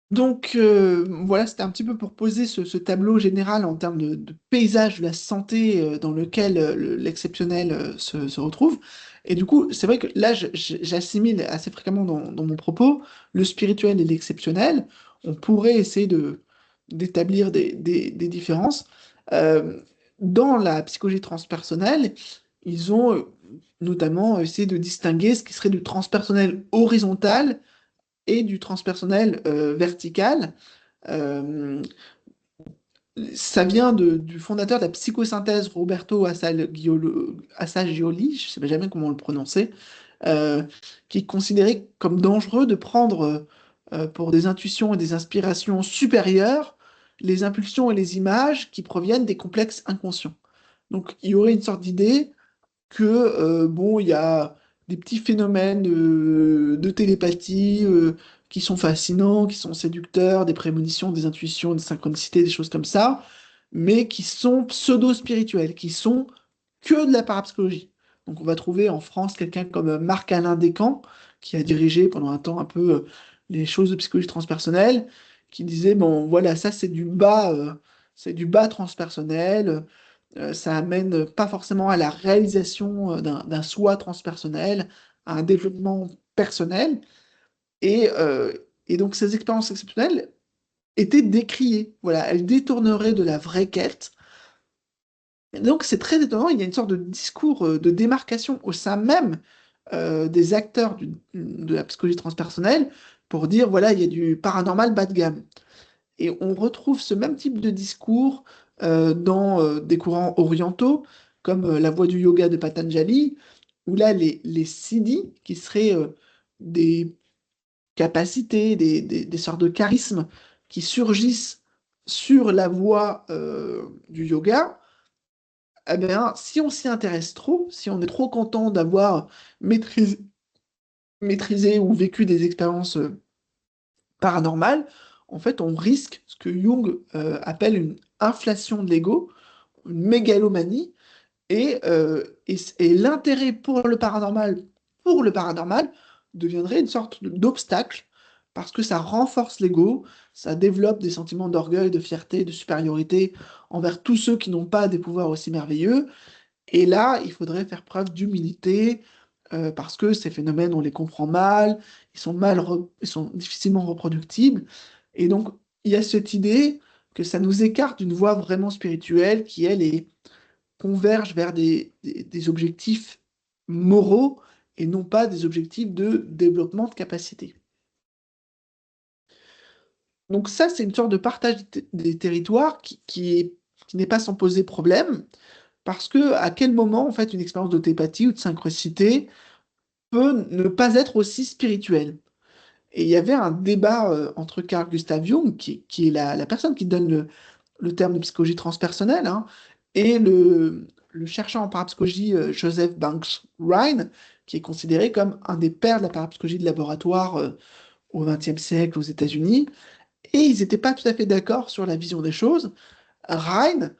Donc voilà, c'était un petit peu pour poser ce tableau général en termes de paysage de la santé dans lequel l'exceptionnel se retrouve. Et du coup, c'est vrai que là, j'assimile assez fréquemment dans mon propos le spirituel et l'exceptionnel. On pourrait essayer d'établir des différences. Euh, Dans la psychologie transpersonnelle, ils ont notamment essayé de distinguer ce qui serait du transpersonnel horizontal et du transpersonnel vertical. Euh, Ça vient du fondateur de la psychosynthèse, Roberto Assagioli, je ne sais jamais comment le prononcer, qui est considéré comme dangereux de prendre pour des intuitions et des inspirations supérieures les impulsions et les images qui proviennent des complexes inconscients. Donc il y aurait une sorte d'idée que bon, il y a des petits phénomènes de télépathie qui sont fascinants, qui sont séducteurs, des prémonitions, des intuitions, des synchronicités, des choses comme ça, mais qui sont pseudo-spirituels, qui sont que de la parapsychologie. Donc on va trouver en France quelqu'un comme Marc-Alain Descamps, qui a dirigé pendant un temps un peu les choses de psychologie transpersonnelle, qui disait, bon voilà, ça c'est du bas transpersonnel, ça amène pas forcément à la réalisation d'un soi transpersonnel, à un développement personnel. Et, euh, et donc ces expériences exceptionnelles étaient décriées. Voilà, elles détourneraient de la vraie quête. Et donc c'est très étonnant, il y a une sorte de discours de démarcation au sein même des acteurs de la psychologie transpersonnelle pour dire, voilà, il y a du paranormal bas de gamme. Et on retrouve ce même type de discours dans des courants orientaux, comme la voie du yoga de Patanjali, où là, les siddhis, qui seraient des capacités, des sortes de charismes qui surgissent sur la voie du yoga, eh bien, si on s'y intéresse trop, si on est trop content d'avoir maîtrisé, maîtrisé ou vécu des expériences paranormales, en fait, on risque ce que Jung appelle une inflation de l'ego, une mégalomanie, et l'intérêt pour le paranormal deviendrait une sorte d'obstacle, parce que ça renforce l'ego, ça développe des sentiments d'orgueil, de fierté, de supériorité envers tous ceux qui n'ont pas des pouvoirs aussi merveilleux. Et là, il faudrait faire preuve d'humilité, parce que ces phénomènes, on les comprend mal, ils sont difficilement reproductibles. Et donc, il y a cette idée que ça nous écarte d'une voie vraiment spirituelle qui, elle, converge vers des objectifs moraux et non pas des objectifs de développement de capacité. Donc ça, c'est une sorte de partage des territoires qui n'est pas sans poser problème, parce que à quel moment, en fait, une expérience de télépathie ou de synchronicité peut ne pas être aussi spirituelle? Et il y avait un débat entre Carl Gustav Jung, qui est la personne qui donne le terme de psychologie transpersonnelle, hein, et le chercheur en parapsychologie Joseph Banks Rhine, qui est considéré comme un des pères de la parapsychologie de laboratoire au XXe siècle aux États-Unis. Et ils n'étaient pas tout à fait d'accord sur la vision des choses. Rhine,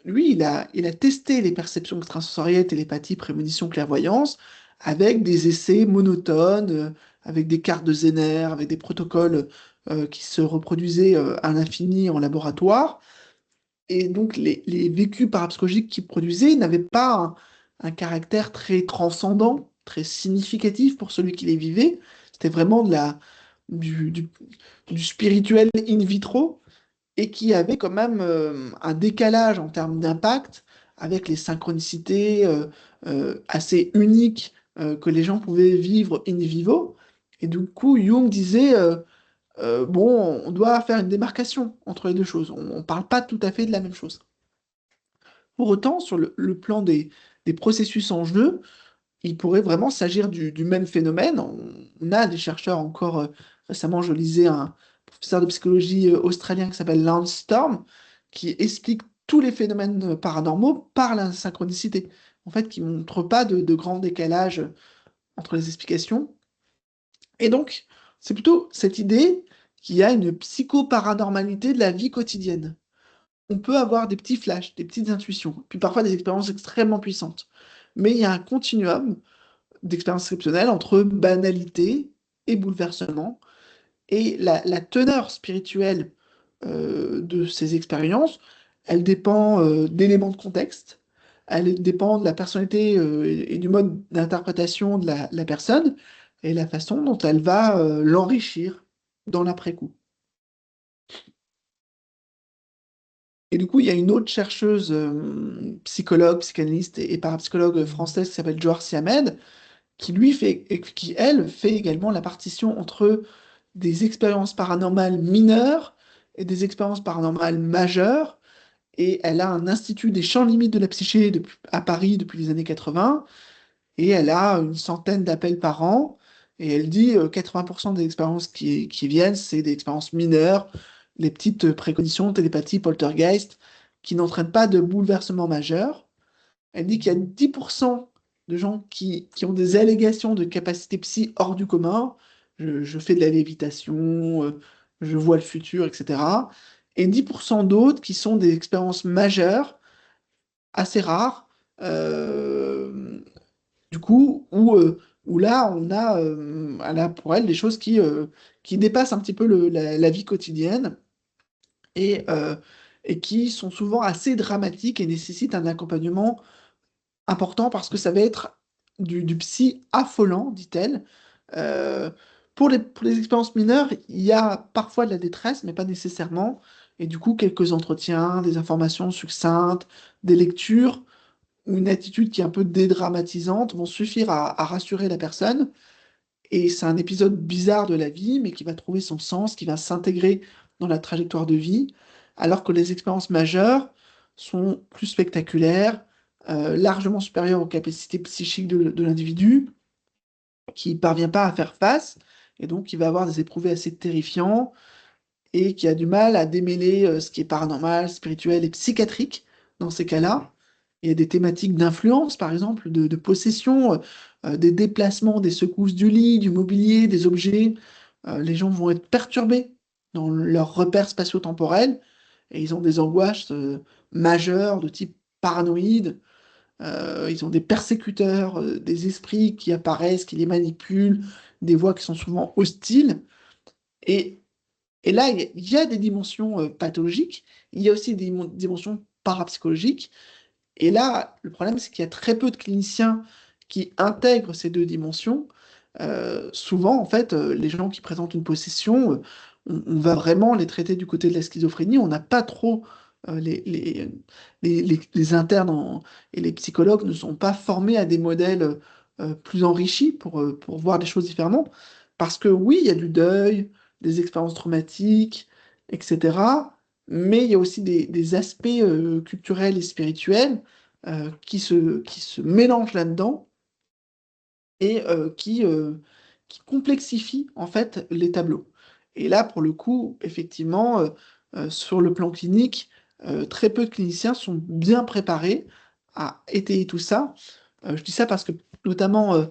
lui, il a testé les perceptions extrasensorielles, télépathie, prémonition, clairvoyance, avec des essais monotones, avec des cartes de Zener, avec des protocoles qui se reproduisaient à l'infini en laboratoire. Et donc, les vécus parapsychologiques qu'il produisait n'avaient pas un caractère très transcendant, très significatif pour celui qui les vivait. C'était vraiment du, du- du spirituel in vitro et qui avait quand même un décalage en termes d'impact avec les synchronicités assez uniques que les gens pouvaient vivre in vivo. Et du coup, Jung disait, bon, on doit faire une démarcation entre les deux choses. On ne parle pas tout à fait de la même chose. Pour autant, sur le plan des processus en jeu, il pourrait vraiment s'agir du même phénomène. On a des chercheurs encore, récemment, je lisais un professeur de psychologie australien qui s'appelle Lance Storm, qui explique tous les phénomènes paranormaux par la synchronicité. En fait, qui ne montre pas de grand décalage entre les explications. Et donc, c'est plutôt cette idée qu'il y a une psychoparanormalité de la vie quotidienne. On peut avoir des petits flashs, des petites intuitions, puis parfois des expériences extrêmement puissantes. Mais il y a un continuum d'expérience exceptionnelle entre banalité et bouleversement. Et la teneur spirituelle de ces expériences, elle dépend d'éléments de contexte, elle dépend de la personnalité et du mode d'interprétation de la personne et la façon dont elle va l'enrichir dans l'après-coup. Et du coup, il y a une autre chercheuse, psychologue, psychanalyste et parapsychologue française qui s'appelle Johar Siamed, qui lui fait, et qui elle fait également la partition entre des expériences paranormales mineures et des expériences paranormales majeures. Et elle a un institut des champs limites de la psyché à Paris depuis les années 80. Et elle a une centaine d'appels par an. Et elle dit 80% des expériences qui viennent, c'est des expériences mineures, les petites préconitions, télépathie, poltergeist, qui n'entraînent pas de bouleversement majeur. Elle dit qu'il y a 10% de gens qui ont des allégations de capacité psy hors du commun. Je fais de la lévitation, je vois le futur, etc. Et 10% d'autres qui sont des expériences majeures, assez rares, euh, du coup, où là, elle a pour elle des choses qui dépassent un petit peu la vie quotidienne et, euh, et qui sont souvent assez dramatiques et nécessitent un accompagnement important parce que ça va être du psy affolant, dit-elle. Euh, pour les expériences mineures, il y a parfois de la détresse, mais pas nécessairement. Et du coup, quelques entretiens, des informations succinctes, des lectures, ou une attitude qui est un peu dédramatisante vont suffire à rassurer la personne. Et c'est un épisode bizarre de la vie, mais qui va trouver son sens, qui va s'intégrer dans la trajectoire de vie, alors que les expériences majeures sont plus spectaculaires, largement supérieures aux capacités psychiques de l'individu, qui ne parvient pas à faire face, et donc il va avoir des éprouvés assez terrifiants, et qui a du mal à démêler ce qui est paranormal, spirituel et psychiatrique dans ces cas-là. Il y a des thématiques d'influence, par exemple, de possession, des déplacements, des secousses du lit, du mobilier, des objets. Les gens vont être perturbés dans leurs repères spatio-temporels et ils ont des angoisses majeures de type paranoïde. Ils ont des persécuteurs, des esprits qui apparaissent, qui les manipulent, des voix qui sont souvent hostiles. Et, et là, il y a des dimensions pathologiques, il y a aussi des dimensions parapsychologiques. Et là, le problème, c'est qu'il y a très peu de cliniciens qui intègrent ces deux dimensions. Souvent, en fait, les gens qui présentent une possession, on va vraiment les traiter du côté de la schizophrénie. On n'a pas trop les internes et les psychologues ne sont pas formés à des modèles plus enrichis pour voir les choses différemment. Parce que oui, il y a du deuil, des expériences traumatiques, etc. Mais il y a aussi des aspects culturels et spirituels qui se mélangent là-dedans et qui complexifient en fait les tableaux. Et là, pour le coup, effectivement, sur le plan clinique, très peu de cliniciens sont bien préparés à étayer tout ça. Je dis ça parce que, notamment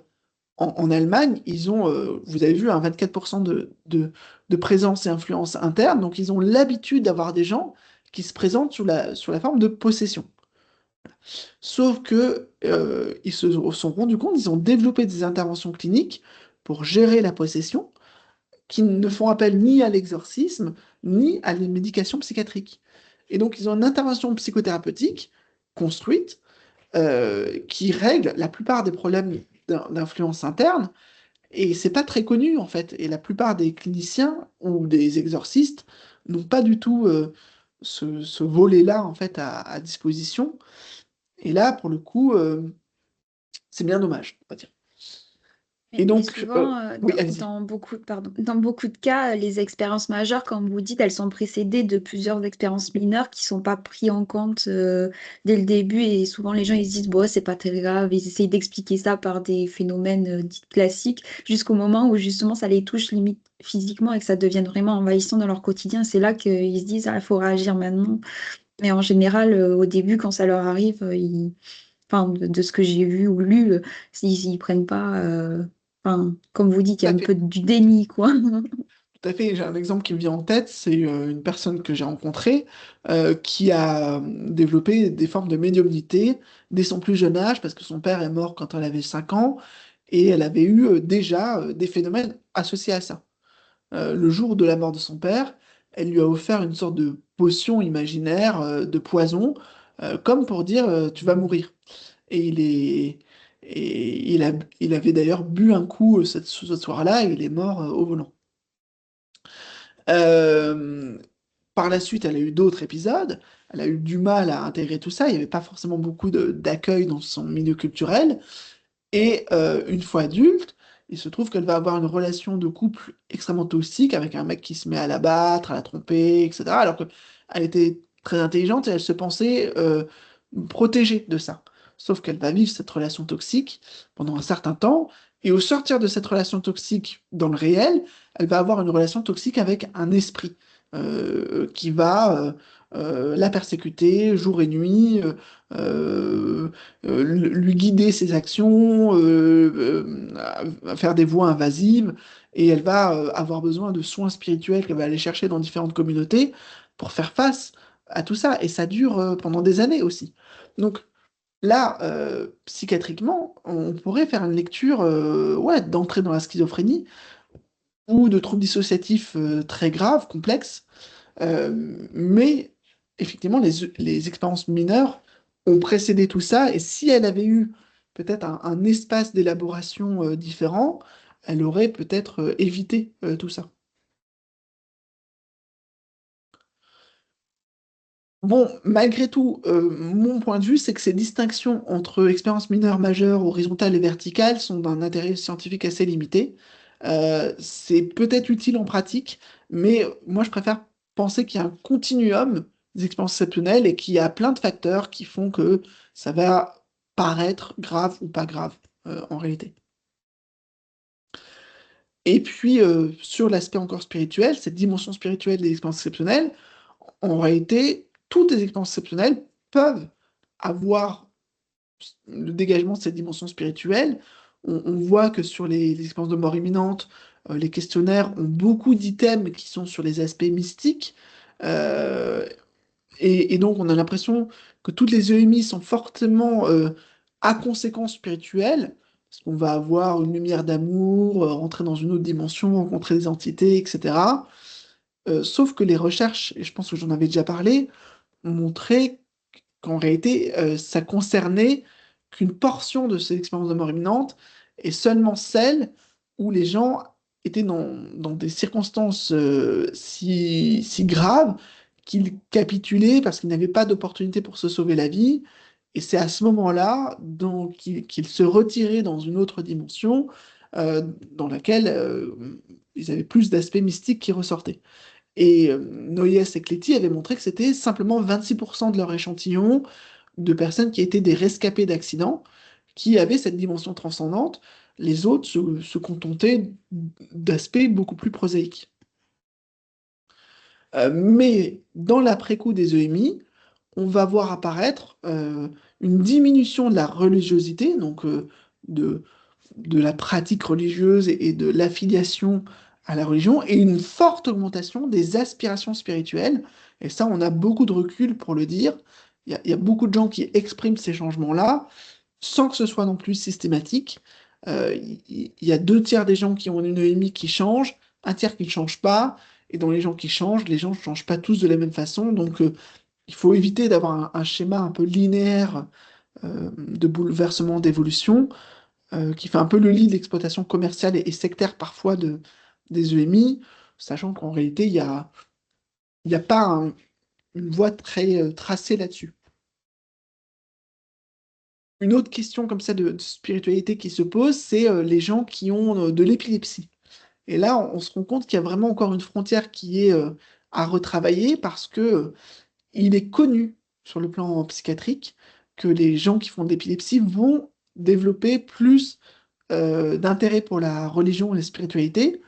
en Allemagne, ils ont, vous avez vu, un 24% de présence et influence interne, donc ils ont l'habitude d'avoir des gens qui se présentent sous la forme de possession. Sauf que ils se sont rendus compte, ils ont développé des interventions cliniques pour gérer la possession, qui ne font appel ni à l'exorcisme, ni à les médications psychiatriques. Et donc, ils ont une intervention psychothérapeutique construite qui règle la plupart des problèmes d'influence interne, et c'est pas très connu en fait. Et la plupart des cliniciens ou des exorcistes n'ont pas du tout ce volet-là en fait à disposition. Et là, pour le coup, c'est bien dommage, on va dire. Et Mais donc, souvent, oui, allez-y. dans beaucoup de cas, les expériences majeures, comme vous dites, elles sont précédées de plusieurs expériences mineures qui sont pas prises en compte dès le début. Et souvent, les gens ils se disent, bon, c'est pas très grave. Ils essayent d'expliquer ça par des phénomènes dits classiques, jusqu'au moment où justement ça les touche limite physiquement et que ça devienne vraiment envahissant dans leur quotidien. C'est là qu'ils se disent, ah, il faut réagir maintenant. Mais en général, au début, quand ça leur arrive, enfin, de ce que j'ai vu ou lu, ils prennent pas. Enfin, comme vous dites, il y Tout a à un fait. peu du déni, quoi. Tout à fait. J'ai un exemple qui me vient en tête, c'est une personne que j'ai rencontrée qui a développé des formes de médiumnité dès son plus jeune âge, parce que son père est mort quand elle avait 5 ans, et elle avait eu déjà des phénomènes associés à ça. Le jour de la mort de son père, elle lui a offert une sorte de potion imaginaire de poison, comme pour dire tu vas mourir. Et il avait d'ailleurs bu un coup ce soir-là et il est mort au volant. Euh, Par la suite, elle a eu d'autres épisodes. Elle a eu du mal à intégrer tout ça. Il n'y avait pas forcément beaucoup d'accueil dans son milieu culturel. Et une fois adulte, il se trouve qu'elle va avoir une relation de couple extrêmement toxique avec un mec qui se met à la battre, à la tromper, etc. Alors qu'elle était très intelligente et elle se pensait protégée de ça. Sauf qu'elle va vivre cette relation toxique pendant un certain temps, et au sortir de cette relation toxique dans le réel, elle va avoir une relation toxique avec un esprit qui va la persécuter jour et nuit, euh, lui guider ses actions, à faire des voies invasives, et elle va avoir besoin de soins spirituels qu'elle va aller chercher dans différentes communautés pour faire face à tout ça. Et ça dure pendant des années aussi. Donc là, psychiatriquement, on pourrait faire une lecture ouais, d'entrée dans la schizophrénie ou de troubles dissociatifs très graves, complexes, mais effectivement, les expériences mineures ont précédé tout ça, et si elle avait eu peut-être un espace d'élaboration différent, elle aurait peut-être évité tout ça. Bon, malgré tout, mon point de vue, c'est que ces distinctions entre expériences mineures, majeures, horizontales et verticales sont d'un intérêt scientifique assez limité. C'est peut-être utile en pratique, mais moi je préfère penser qu'il y a un continuum des expériences exceptionnelles et qu'il y a plein de facteurs qui font que ça va paraître grave ou pas grave en réalité. Et puis, sur l'aspect encore spirituel, cette dimension spirituelle des expériences exceptionnelles, en réalité, toutes les expériences exceptionnelles peuvent avoir le dégagement de cette dimension spirituelle. On voit que sur les expériences de mort imminente, les questionnaires ont beaucoup d'items qui sont sur les aspects mystiques. Euh, et donc, on a l'impression que toutes les EMI sont fortement à conséquence spirituelle, parce qu'on va avoir une lumière d'amour, rentrer dans une autre dimension, rencontrer des entités, etc. Sauf que les recherches, et je pense que j'en avais déjà parlé, ont montré qu'en réalité, ça concernait qu'une portion de ces expériences de mort imminente, et seulement celle où les gens étaient dans des circonstances si graves qu'ils capitulaient parce qu'ils n'avaient pas d'opportunité pour se sauver la vie. Et c'est à ce moment-là qu'ils se retiraient dans une autre dimension dans laquelle ils avaient plus d'aspects mystiques qui ressortaient. Et Noyes et Cléty avaient montré que c'était simplement 26% de leur échantillon de personnes qui étaient des rescapés d'accidents, qui avaient cette dimension transcendante. Les autres se contentaient d'aspects beaucoup plus prosaïques. Mais dans l'après-coup des EMI, on va voir apparaître une diminution de la religiosité, donc de, de la pratique religieuse et de l'affiliation à la religion, et une forte augmentation des aspirations spirituelles. Et ça, on a beaucoup de recul pour le dire. Il y a beaucoup de gens qui expriment ces changements-là, sans que ce soit non plus systématique. Il y a 2 tiers des gens qui ont une EMI qui changent, un tiers qui ne changent pas, et dans les gens qui changent, les gens ne changent pas tous de la même façon. Donc, il faut éviter d'avoir un schéma un peu linéaire de bouleversement, d'évolution, qui fait un peu le lit de l'exploitation commerciale et sectaire parfois des EMI, sachant qu'en réalité, il y a pas une voie très tracée là-dessus. Une autre question comme ça de spiritualité qui se pose, c'est les gens qui ont de l'épilepsie. Et là, on se rend compte qu'il y a vraiment encore une frontière qui est à retravailler parce que il est connu sur le plan psychiatrique que les gens qui font de l'épilepsie vont développer plus d'intérêt pour la religion et la spiritualité.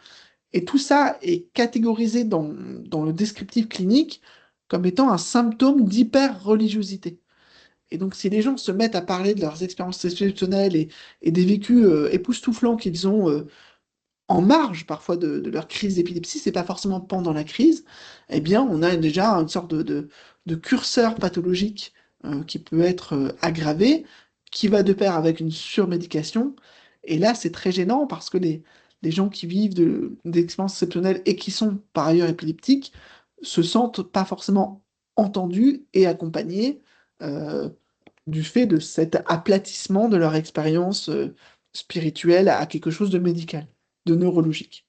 Et tout ça est catégorisé dans le descriptif clinique comme étant un symptôme d'hyper-religiosité. Et donc, si les gens se mettent à parler de leurs expériences exceptionnelles et des vécus époustouflants qu'ils ont en marge parfois de leur crise d'épilepsie, c'est pas forcément pendant la crise, eh bien, on a déjà une sorte de curseur pathologique qui peut être aggravé, qui va de pair avec une surmédication. Et là, c'est très gênant parce que les gens qui vivent d'expériences exceptionnelles et qui sont par ailleurs épileptiques se sentent pas forcément entendus et accompagnés euh, du fait de cet aplatissement de leur expérience spirituelle à quelque chose de médical, de neurologique.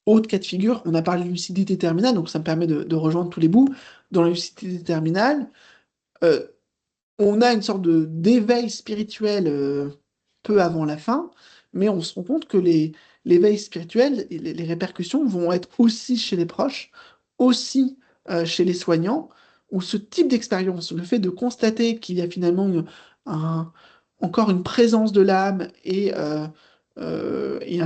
Autre cas de figure, on a parlé de lucidité terminale, donc ça me permet de rejoindre tous les bouts. Dans la lucidité terminale, euh, on a une sorte d'éveil spirituel peu avant la fin, mais on se rend compte que l'éveil spirituel et les répercussions vont être aussi chez les proches, aussi chez les soignants, où ce type d'expérience, le fait de constater qu'il y a finalement un- encore une présence de l'âme et un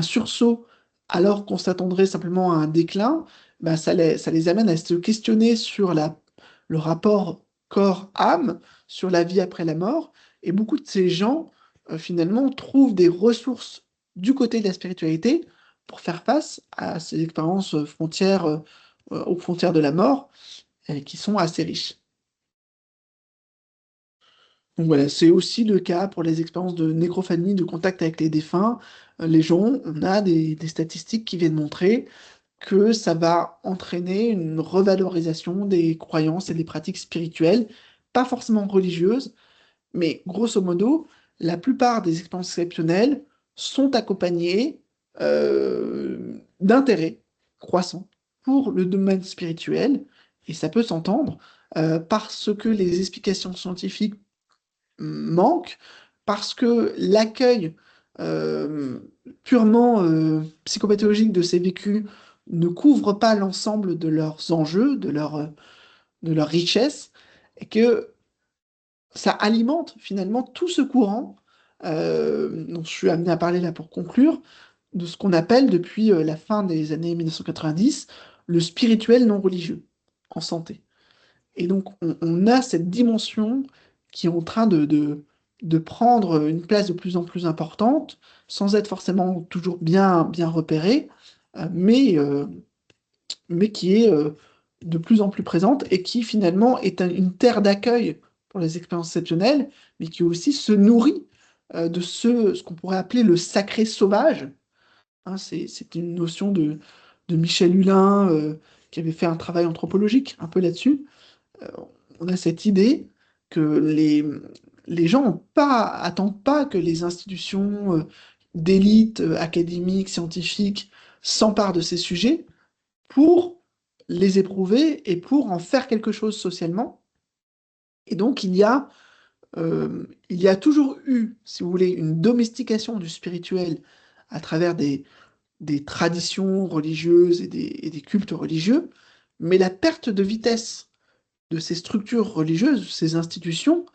sursaut, alors qu'on s'attendrait simplement à un déclin, bah, ça les amène à se questionner sur le rapport corps-âme, sur la vie après la mort. Et beaucoup de ces gens, finalement, trouvent des ressources du côté de la spiritualité pour faire face à ces expériences aux frontières de la mort, qui sont assez riches. Donc voilà, c'est aussi le cas pour les expériences de nécrophanie, de contact avec les défunts. Les gens, on a des statistiques qui viennent montrer que ça va entraîner une revalorisation des croyances et des pratiques spirituelles, pas forcément religieuses, mais grosso modo, la plupart des expériences exceptionnelles sont accompagnées d'intérêt croissant pour le domaine spirituel, et ça peut s'entendre parce que les explications scientifiques manquent, parce que l'accueil euh, purement psychopathologique de ces vécus ne couvre pas l'ensemble de leurs enjeux, de leur richesse, et que ça alimente finalement tout ce courant dont je suis amené à parler là pour conclure, de ce qu'on appelle depuis la fin des années 1990 le spirituel non religieux en santé. Et donc, on a cette dimension qui est en train de prendre une place de plus en plus importante, sans être forcément toujours bien repérée, euh, mais, euh, mais qui est de plus en plus présente et qui finalement est une terre d'accueil pour les expériences exceptionnelles, mais qui aussi se nourrit de ce qu'on pourrait appeler le sacré sauvage. Hein, c'est une notion de Michel Hulin, qui avait fait un travail anthropologique un peu là-dessus. Euh, on a cette idée que les gens attendent pas que les institutions d'élite académique, scientifique s'emparent de ces sujets pour les éprouver et pour en faire quelque chose socialement. Et donc il y a toujours eu, si vous voulez, une domestication du spirituel à travers des traditions religieuses et des cultes religieux, mais la perte de vitesse de ces structures religieuses, ces institutions,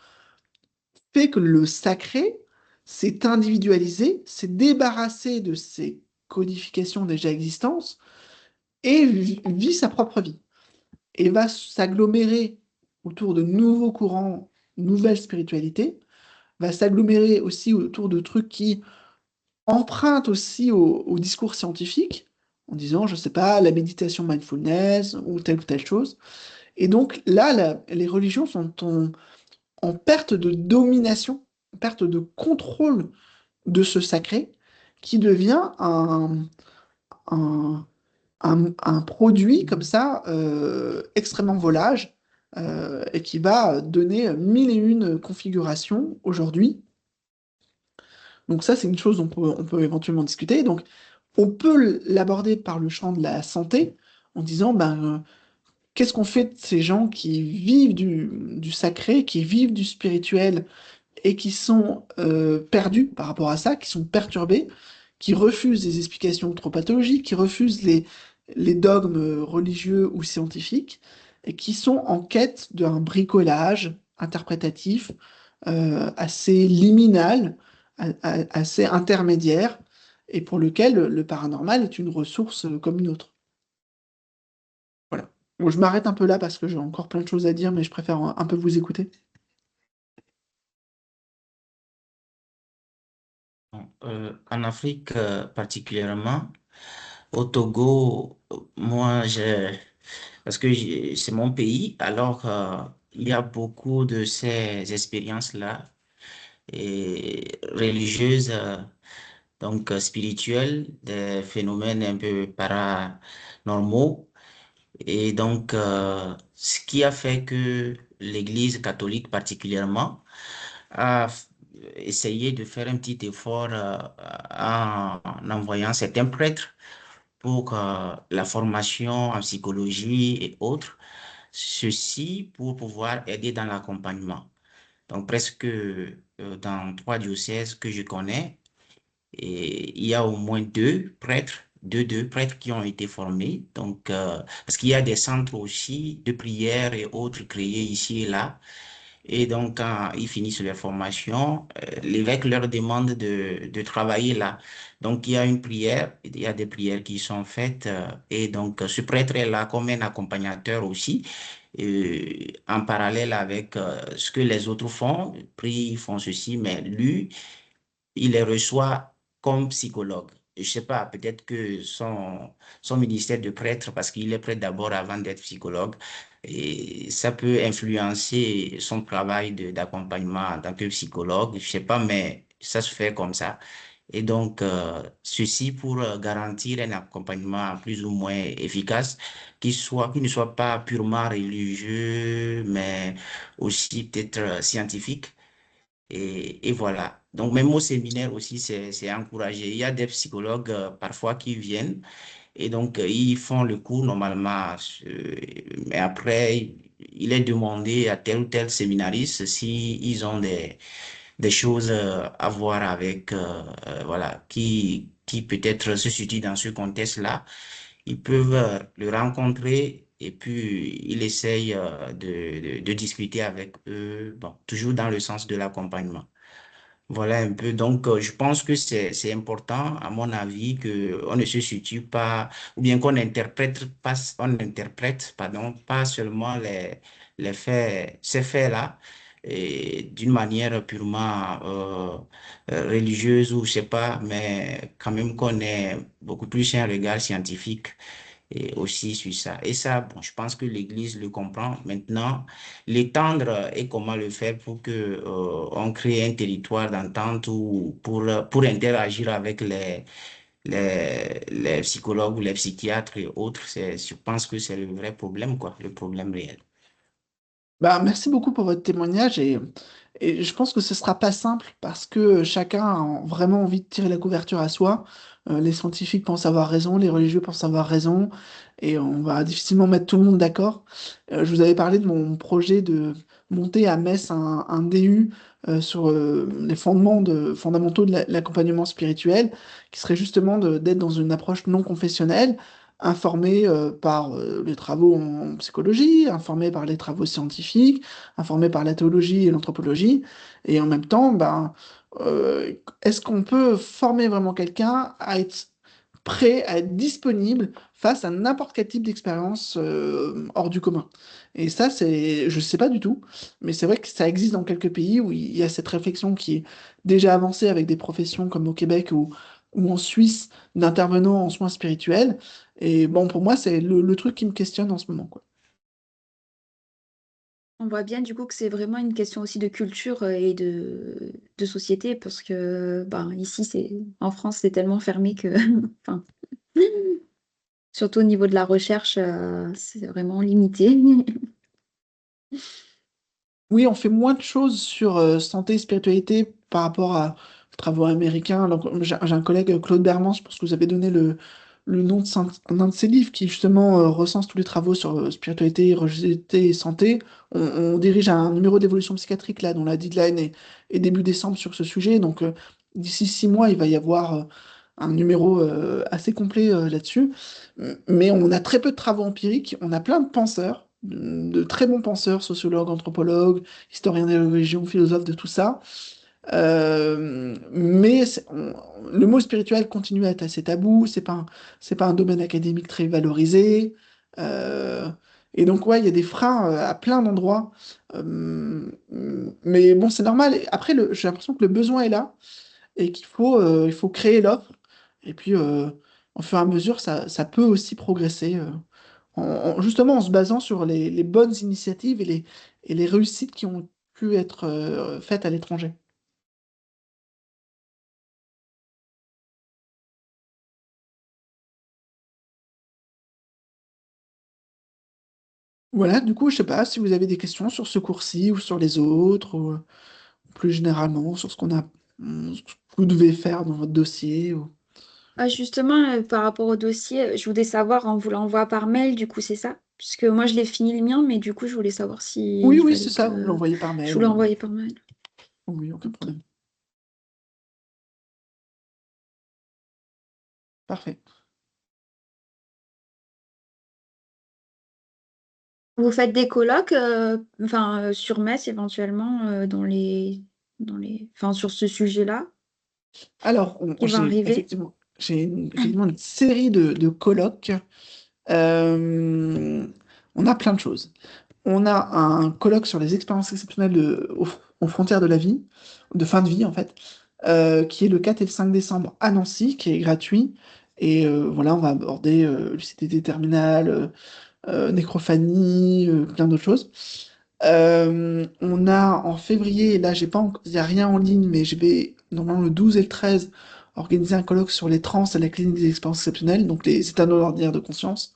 fait que le sacré s'est individualisé, s'est débarrassé de ces codifications déjà existantes et vit sa propre vie. Et va s'agglomérer autour de nouveaux courants, nouvelles spiritualités, va s'agglomérer aussi autour de trucs qui empruntent aussi au discours scientifique, en disant, je sais pas, la méditation mindfulness ou telle chose. Et donc là, les religions sont en perte de domination, en perte de contrôle de ce sacré, qui devient un, un produit comme ça extrêmement volage et qui va donner mille et une configurations aujourd'hui. Donc ça, c'est une chose dont on peut éventuellement discuter. Donc on peut l'aborder par le champ de la santé en disant, qu'est-ce qu'on fait de ces gens qui vivent du sacré, qui vivent du spirituel et qui sont perdus par rapport à ça, qui sont perturbés, qui refusent des explications trop pathologiques, qui refusent les dogmes religieux ou scientifiques, et qui sont en quête d'un bricolage interprétatif assez liminal, assez intermédiaire, et pour lequel le paranormal est une ressource comme une autre. Voilà. Bon, je m'arrête un peu là parce que j'ai encore plein de choses à dire, mais je préfère un peu vous écouter. En Afrique particulièrement, au Togo, moi, parce que c'est mon pays, alors il y a beaucoup de ces expériences-là et religieuses, donc spirituelles, des phénomènes un peu paranormaux. Et donc, ce qui a fait que l'Église catholique particulièrement a essayé de faire un petit effort en envoyant certains prêtres pour la formation en psychologie et autres, ceci pour pouvoir aider dans l'accompagnement. Donc, presque dans 3 diocèses que je connais, et il y a au moins deux prêtres qui ont été formés. Donc, parce qu'il y a des centres aussi de prière et autres créés ici et là. Et donc, quand ils finissent leur formation, l'évêque leur demande de travailler là. Donc, il y a une prière, il y a des prières qui sont faites. Et donc, ce prêtre est là comme un accompagnateur aussi, en parallèle avec ce que les autres font. Prient, ils font ceci, mais lui, il les reçoit comme psychologue. Je sais pas, peut-être que son ministère de prêtre, parce qu'il est prêtre d'abord avant d'être psychologue, et ça peut influencer son travail d'accompagnement en tant que psychologue. Je sais pas, mais ça se fait comme ça. Et donc, ceci pour garantir un accompagnement plus ou moins efficace, qui ne soit pas purement religieux, mais aussi peut-être scientifique. Et voilà. Donc, même au séminaire aussi, c'est encouragé. Il y a des psychologues parfois qui viennent et donc ils font le cours normalement. Mais après, il est demandé à tel ou tel séminariste si ils ont des choses à voir avec, voilà, qui peut-être se situent dans ce contexte-là. Ils peuvent le rencontrer et puis il essaye de discuter avec eux, bon, toujours dans le sens de l'accompagnement. Voilà un peu. Donc, je pense que c'est important, à mon avis, que on ne se situe pas, ou bien qu'on interprète pas, on interprète, pardon, pas seulement les faits, ces faits-là, et d'une manière purement religieuse ou je sais pas, mais quand même qu'on ait beaucoup plus un regard scientifique et aussi sur ça. Et ça, bon, je pense que l'Église le comprend. Maintenant, l'étendre et comment le faire pour que on crée un territoire d'entente ou pour interagir avec les psychologues ou les psychiatres et autres, je pense que c'est le vrai problème, quoi, le problème réel. Bah, merci beaucoup pour votre témoignage et je pense que ce sera pas simple parce que chacun a vraiment envie de tirer la couverture à soi. Les scientifiques pensent avoir raison, les religieux pensent avoir raison et on va difficilement mettre tout le monde d'accord. Je vous avais parlé de mon projet de monter à Metz un DU sur les fondamentaux de l'accompagnement spirituel qui serait justement d'être dans une approche non confessionnelle informé par les travaux en psychologie, informé par les travaux scientifiques, informé par la théologie et l'anthropologie, et en même temps, ben, est-ce qu'on peut former vraiment quelqu'un à être prêt, à être disponible face à n'importe quel type d'expérience hors du commun? Et ça, je ne sais pas du tout, mais c'est vrai que ça existe dans quelques pays où il y a cette réflexion qui est déjà avancée avec des professions comme au Québec ou en Suisse d'intervenants en soins spirituels. Et bon, pour moi, c'est le truc qui me questionne en ce moment, quoi. On voit bien du coup que c'est vraiment une question aussi de culture et de société parce que ben, ici, en France, c'est tellement fermé que, enfin, surtout au niveau de la recherche, c'est vraiment limité. Oui, on fait moins de choses sur santé et spiritualité par rapport aux travaux américains. Alors, j'ai un collègue, Claude Bermans, je pense que vous avez donné le nom d'un de ses livres qui justement recense tous les travaux sur spiritualité, religiosité et santé. On dirige un numéro d'évolution psychiatrique là, dont la deadline est début décembre sur ce sujet. Donc, d'ici 6 mois, il va y avoir un numéro assez complet là-dessus. Mais on a très peu de travaux empiriques. On a plein de penseurs, de très bons penseurs, sociologues, anthropologues, historiens des religions, philosophes de tout ça. Mais le mot spirituel continue à être assez tabou. C'est pas un domaine académique très valorisé. Euh, et donc, ouais, il y a des freins à plein d'endroits. Mais bon, c'est normal. Après, j'ai l'impression que le besoin est là et il faut créer l'offre. Et puis, au fur et à mesure, ça peut aussi progresser, justement en se basant sur les bonnes initiatives et les réussites qui ont pu être faites à l'étranger. Voilà, du coup, je sais pas si vous avez des questions sur ce cours-ci ou sur les autres, ou plus généralement sur ce que vous devez faire dans votre dossier. Ah, justement, par rapport au dossier, je voulais savoir, on vous l'envoie par mail, du coup, c'est ça? Puisque moi, je l'ai fini le mien, mais du coup, je voulais savoir Oui, s'il oui, c'est fallait ça, vous me que l'envoyez par je mail. vous l'envoie par mail. Oui, aucun Ok. problème. Parfait. Vous faites des colloques, enfin, sur Metz éventuellement, enfin, sur ce sujet-là Alors, qui va arriver. effectivement une série de colloques. Euh, on a plein de choses. On a un colloque sur les expériences exceptionnelles aux frontières de la vie, de fin de vie en fait, qui est le 4 et le 5 décembre à Nancy, qui est gratuit. Et voilà, on va aborder lucidité terminale, nécrophanie, plein d'autres choses. On a en février, là j'ai pas, il n'y a rien en ligne, mais je vais normalement le 12 et le 13 organiser un colloque sur les trans à la clinique des expériences exceptionnelles, donc les états ordinaires de conscience.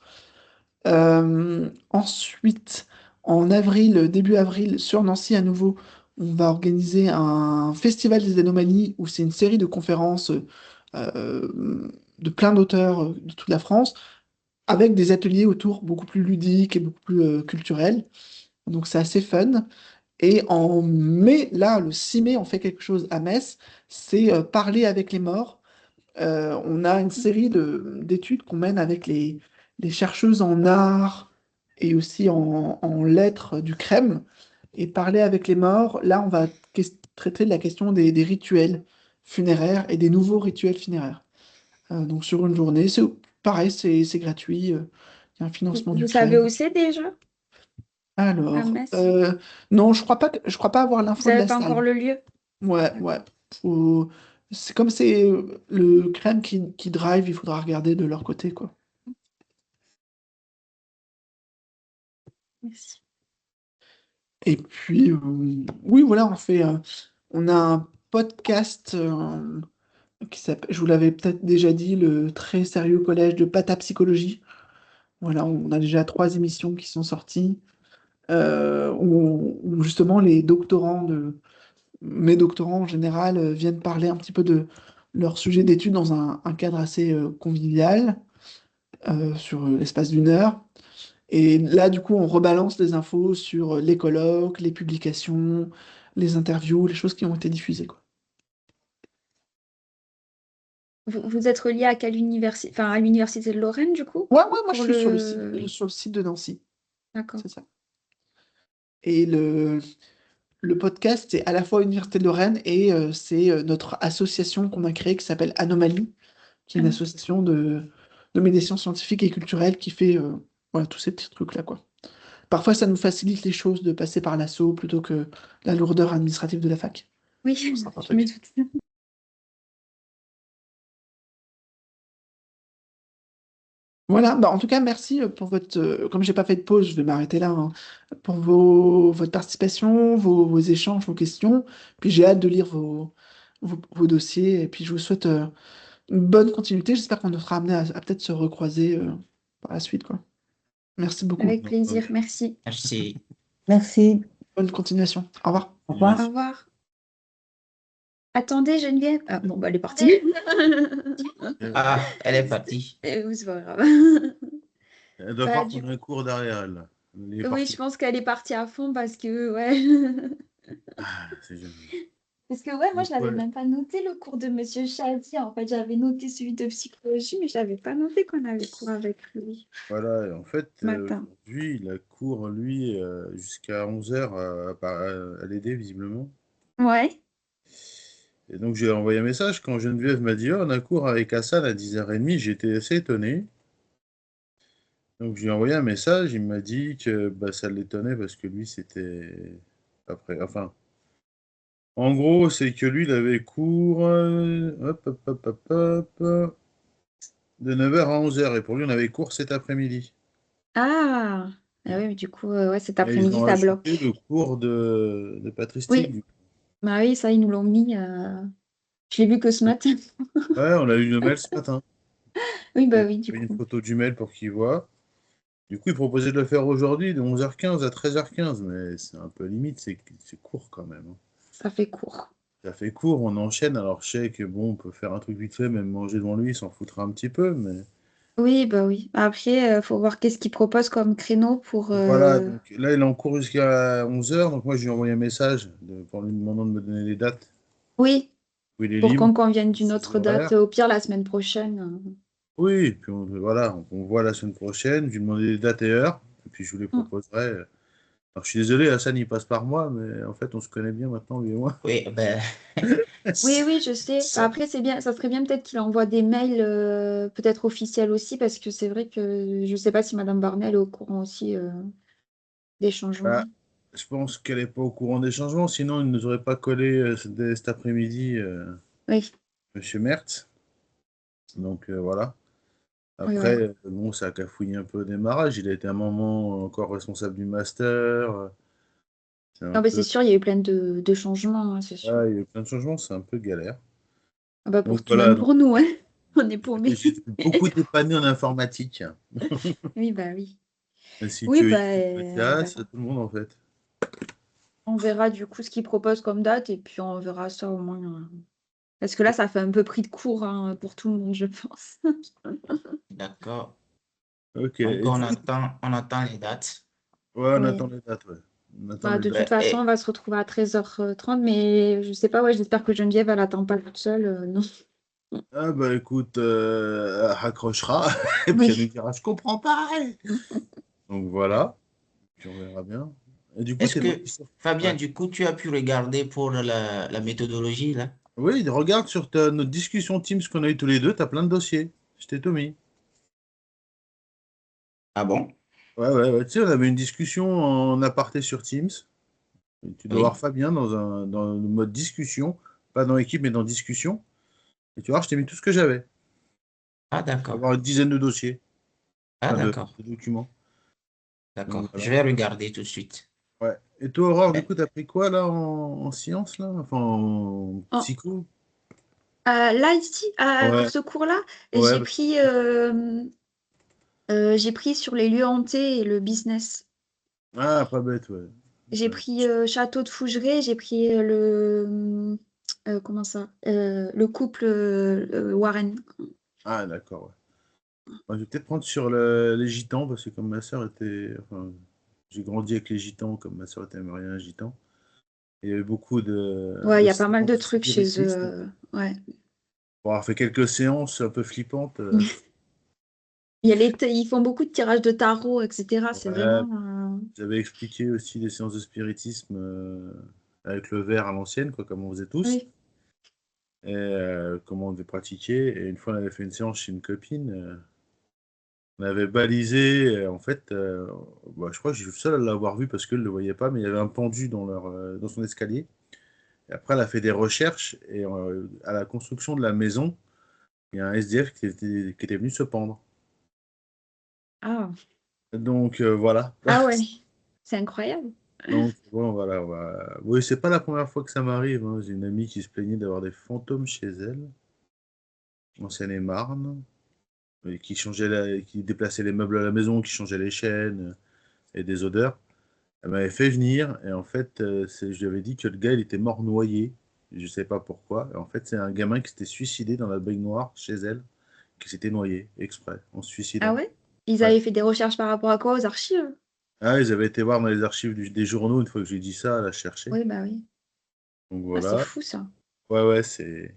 Ensuite, en avril, début avril, sur Nancy à nouveau, on va organiser un festival des anomalies où c'est une série de conférences de plein d'auteurs de toute la France, avec des ateliers autour beaucoup plus ludiques et beaucoup plus culturels. Donc c'est assez fun. Et en mai, là, le 6 mai, on fait quelque chose à Metz, c'est parler avec les morts. On a une série d'études qu'on mène avec les chercheuses en art et aussi en lettres du CREM. Et parler avec les morts, là, on va traiter de la question des rituels funéraires et des nouveaux rituels funéraires. Donc sur une journée, c'est pareil, c'est gratuit. Il y a un financement Vous savez d'Ukraine. où c'est déjà, à Alors, Metz? non, je crois pas avoir Vous l'info de savez la pas encore salle. le lieu? Ouais, ouais. D'accord. Faut- C'est comme c'est le crème qui drive, il faudra regarder de leur côté, quoi. Merci. Et puis, oui, voilà, on a un podcast qui s'appelle, je vous l'avais peut-être déjà dit, le très sérieux collège de Patapsychologie. Voilà, on a déjà 3 émissions qui sont sorties, où justement mes doctorants en général, viennent parler un petit peu de leur sujet d'étude dans un cadre assez convivial, sur l'espace d'une heure. Et là, du coup, on rebalance les infos sur les colloques, les publications, les interviews, les choses qui ont été diffusées, quoi. Vous êtes relié à quelle université? Enfin, à l'université de Lorraine, du coup? Ouais, ouais, moi je Pour suis le... sur le site de Nancy, D'accord. c'est ça. Et le podcast, c'est à la fois Université de Lorraine et c'est notre association qu'on a créée qui s'appelle Anomalie, qui est Ah une non. association de médiation scientifique et culturelle qui fait voilà, tous ces petits trucs-là, quoi. Parfois, ça nous facilite les choses de passer par l'asso plutôt que la lourdeur administrative de la fac. Oui, Pour certains je me trucs. doute. Voilà, bah en tout cas, merci pour votre. Comme j'ai pas fait de pause, je vais m'arrêter là, hein, pour votre participation, vos échanges, vos questions. Puis j'ai hâte de lire vos dossiers. Et puis je vous souhaite une bonne continuité. J'espère qu'on sera amené à peut-être se recroiser par la suite, quoi. Merci beaucoup. Avec plaisir, merci. Merci. Merci. Bonne continuation. Au revoir. Au revoir. Au revoir. Attendez, Geneviève. Ah, bon, bah, elle est partie. Ah, elle est partie. C'est pas grave. Elle doit Bah, pas du prendre un cours derrière elle, là. Elle est Oui, partie. je pense qu'elle est partie à fond parce que, ouais. Ah, c'est génial. Parce que, ouais, moi, Donc, je l'avais ouais. même pas noté le cours de Monsieur Chadi. En fait, j'avais noté celui de psychologie, mais je n'avais pas noté qu'on avait cours avec lui Voilà, et en fait, ce matin. aujourd'hui, il a cours, lui, jusqu'à 11h à l'aider, visiblement. Ouais. Et donc, j'ai envoyé un message quand Geneviève m'a dit, oh, on a cours avec Hassan à 10h30. J'étais assez étonné. Donc, j'ai envoyé un message. Il m'a dit que bah, ça l'étonnait parce que lui, c'était après. Enfin, en gros, c'est que lui, il avait cours hop, hop, hop, hop, hop, de 9h à 11h. Et pour lui, on avait cours cet après-midi. Ah, ah oui, mais du coup, ouais, cet Et ils après-midi, ont ça rajouté bloque. le cours de patristique. Oui, bah oui, ça, ils nous l'ont mis. Je l'ai vu que ce matin. Ouais, on a eu une mail ce matin. Oui, bah J'ai oui, du envoyé une coup. photo du mail pour qu'il voit. Du coup, il proposait de le faire aujourd'hui de 11h15 à 13h15, mais c'est un peu limite, c'est court quand même, hein. Ça fait court. Ça fait court, on enchaîne. Alors je sais que bon, on peut faire un truc vite fait, même manger devant lui, il s'en foutra un petit peu, mais Oui, bah oui. Après, faut voir qu'est-ce qu'ils proposent comme créneau pour... voilà. Donc là, il est en cours jusqu'à 11h, donc moi je lui ai envoyé un message pour lui demandant de me donner les dates Oui, où il est pour libre, qu'on convienne d'une ses autre date, horaires. au pire la semaine prochaine. Oui, et puis voilà, on voit la semaine prochaine, je lui ai demandé les dates et heures, et puis je vous les Mm. proposerai. Alors je suis désolé, Hassan il passe par moi, mais en fait on se connaît bien maintenant, lui et moi. Oui, ben, Oui, oui, je sais. ça- Après, c'est bien, ça serait bien peut-être qu'il envoie des mails peut-être officiels aussi, parce que c'est vrai que je ne sais pas si Madame Barnel est au courant aussi des changements. Bah, je pense qu'elle n'est pas au courant des changements, sinon il ne nous aurait pas collé dès cet après-midi, Oui, Monsieur Mertz. Donc voilà. oui, Après, voilà. bon, ça a cafouillé un peu au démarrage. Il a été un moment encore responsable du master. C'est un Non, mais c'est peu, sûr, il y a eu plein de changements, hein, c'est sûr. il y a eu plein de changements, c'est un peu galère. Ah bah Donc pour tout, voilà, même donc, pour nous, hein. On est paumés. j'ai beaucoup dépanné en informatique, Oui, bah oui. ainsi Oui, que bah on Mathias, verra. tout le monde en fait. On verra du coup ce qu'ils proposent comme date et puis on verra ça au moins. Parce que là, ça fait un peu pris de court hein, pour tout le monde, je pense. d'accord. Ok, Donc, et du coup, on attend les dates. ouais, on attend Oui. les dates, ouais. On attend Bah, les de dates. toute Ben, façon, on va se retrouver à 13h30, mais je sais pas, ouais, j'espère que Geneviève, elle attend pas toute seule. Non. Ah bah écoute, elle raccrochera, et puis elle nous Oui. dira, je comprends pas. Donc voilà, puis on verra bien. Et du coup, Est-ce t'es que, parti sur... Fabien, Ouais. du coup, tu as pu regarder pour la méthodologie, là? Oui, regarde sur notre discussion Teams qu'on a eu tous les deux, t'as plein de dossiers. Je t'ai tout mis. Ah bon? Ouais, ouais, ouais. Tu sais, on avait une discussion en aparté sur Teams. Et tu dois voir Oui. Fabien dans le mode discussion, pas dans équipe, mais dans discussion. Et tu vois, je t'ai mis tout ce que j'avais. Ah, Tu vas d'accord. avoir une dizaine de dossiers, Ah, enfin d'accord. de documents. Donc D'accord. Je voilà. vais regarder tout de suite. Ouais. Et toi, Aurore, du Mais- coup, t'as pris quoi là en sciences, là? Enfin, en Oh, psycho? là, ici, pour Ouais, ce cours-là, ouais. j'ai pris sur les lieux hantés et le business. Ah, pas bête, ouais. J'ai Ouais. pris Château de Fougeray, j'ai pris comment ça? Le couple Warren. Ah, d'accord, ouais. Moi, je vais peut-être prendre sur les gitans, parce que comme ma sœur était. Enfin, j'ai grandi avec les gitans, comme ma sœur était américaine gitan. Et il y avait beaucoup Ouais, il de y a pas mal de séances de trucs chez eux. spiritisme. Ouais. Pour avoir fait quelques séances un peu flippantes. Ils font beaucoup de tirages de tarot, etc. C'est Ouais, vraiment. j'avais expliqué aussi des séances de spiritisme avec le verre à l'ancienne, quoi, comme on faisait tous, Oui. et comment on devait pratiquer. Et une fois, on avait fait une séance chez une copine. On avait balisé, en fait, bah, je crois que je suis le seul à l'avoir vu parce qu'elle ne le voyait pas, mais il y avait un pendu dans son escalier. Et après, elle a fait des recherches et à la construction de la maison, il y a un SDF qui était venu se pendre. Ah. Donc voilà. Ah ouais. C'est incroyable. Donc bon, voilà. Oui, c'est pas la première fois que ça m'arrive, hein. J'ai une amie qui se plaignait d'avoir des fantômes chez elle, en Seine-et-Marne, et qui déplaçaient les meubles à la maison, qui changeaient les chaînes et des odeurs. Elle m'avait fait venir et en fait, je lui avais dit que le gars, il était mort noyé. Je sais pas pourquoi. Et en fait, c'est un gamin qui s'était suicidé dans la baignoire chez elle, qui s'était noyé exprès, en se Ah suicidant. ouais? Ils Ouais. avaient fait des recherches par rapport à quoi? Aux archives? Ah, ils avaient été voir dans les archives des journaux une fois que j'ai dit ça, elle a cherché. Oui, bah oui. Donc Ah, c'est voilà. fou ça. Ouais, ouais, c'est.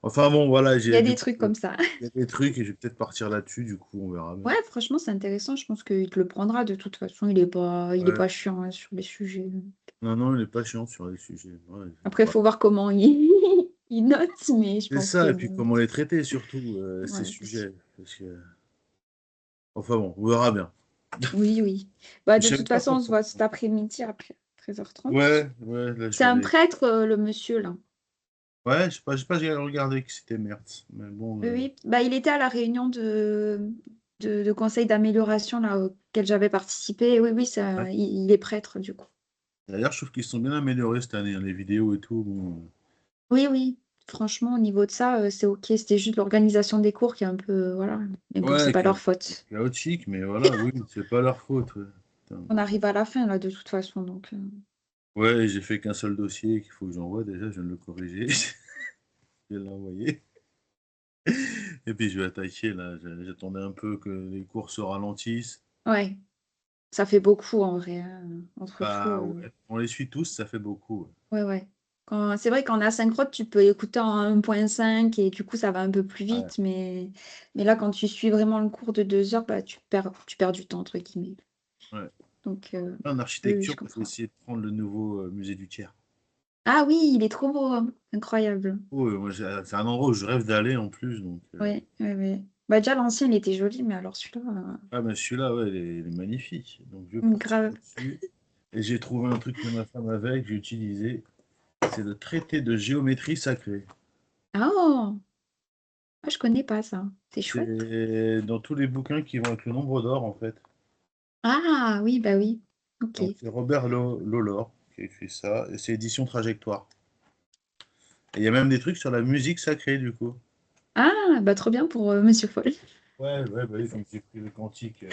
Enfin bon, voilà, Il y a du des coup, trucs comme ça. il y a des trucs et je vais peut-être partir là-dessus, du coup, on verra bien. Ouais, franchement, c'est intéressant. Je pense qu'il te le prendra de toute façon. Il est Ouais. pas chiant hein, sur les sujets. Non, non, il n'est pas chiant sur les sujets. Ouais, Après, il voilà. faut voir comment il, il note, mais je C'est pense que ça, et puis comment les traiter surtout, ces ouais. sujets. Parce que... Enfin bon, on verra bien. Oui, oui. Bah, Je de savais toute pas façon, trop on se quoi. voit cet après-midi après 13h30. Ouais, ouais, là je C'est vais un aller. prêtre, le monsieur, là. Ouais, je sais pas, j'ai regardé qui c'était Mertz. Mais bon, Oui, oui. Bah, il était à la réunion de conseil d'amélioration là, auquel j'avais participé. Et oui, oui, ouais. il est prêtre, du coup. D'ailleurs, je trouve qu'ils se sont bien améliorés cette année, hein, les vidéos et tout. Bon. Oui, oui. Franchement, au niveau de ça, c'est OK. C'était juste l'organisation des cours qui est un peu, voilà. Mais bon, c'est Ouais, pas leur faute. chaotique, mais voilà, oui, c'est pas leur faute. Ouais. Putain. On arrive à la fin, là, de toute façon. Donc, Ouais, j'ai fait qu'un seul dossier qu'il faut que j'envoie déjà, je viens de le corriger. Je vais l'envoyer. Et puis je vais attaquer là. J'attendais un peu que les cours se ralentissent. ouais, ça fait beaucoup en vrai, hein, entre tout. Bah ouais, on les suit tous, ça fait beaucoup. Ouais. Ouais, ouais. C'est vrai qu'en asynchrone, tu peux écouter en 1.5 et du coup, ça va un peu plus Ouais. vite. Mais là, quand tu suis vraiment le cours de 2 heures, bah, tu perds du temps, entre guillemets. Ouais. Donc, En oui, oui, architecture, je il faut comprends. essayer de prendre le nouveau musée du Caire. Ah oui, il est trop beau, hein. Incroyable. Oh, moi, c'est un endroit où je rêve d'aller en plus. Donc, Oui, oui, oui. Bah, déjà, l'ancien, il était joli, mais alors celui-là, ah, mais celui-là, ouais, il est magnifique. Donc, je vais partir grave. là-dessus. Et j'ai trouvé un truc que ma femme avait, que j'ai utilisé. C'est le traité de géométrie sacrée. Ah, oh, ah, je connais pas ça. C'est chouette. C'est dans tous les bouquins qui vont avec le nombre d'or, en fait. Ah, oui, bah oui. Ok. Donc, c'est Robert Lolor qui a écrit ça. Et c'est édition Trajectoire. Et il y a même des trucs sur la musique sacrée, du coup. Ah, bah trop bien pour Monsieur Foll. Ouais, ouais, bah oui, donc j'ai pris le cantique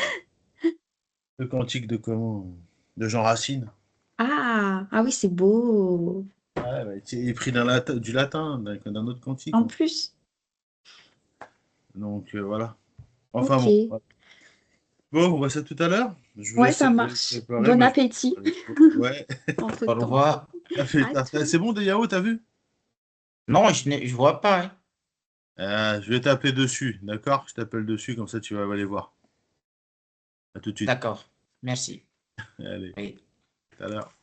de comment? De Jean Racine. Ah, ah oui, c'est beau. Ouais, ouais, il est pris du latin, d'un autre cantique, En en fait. plus, Donc voilà. Enfin bon. ok. Voilà. Bon, on voit ça tout à l'heure. Je vous Ouais, laisse ça marche. préparer, Bon mais je vais appétit aller. Ouais. Au entre-temps. revoir. À C'est tout. bon des yaourts, t'as vu? Non, je vois pas, hein. Je vais t'appeler dessus, d'accord? Je t'appelle dessus, comme ça tu vas aller voir. À tout de suite. D'accord. Merci. Allez. Oui. Tout à l'heure.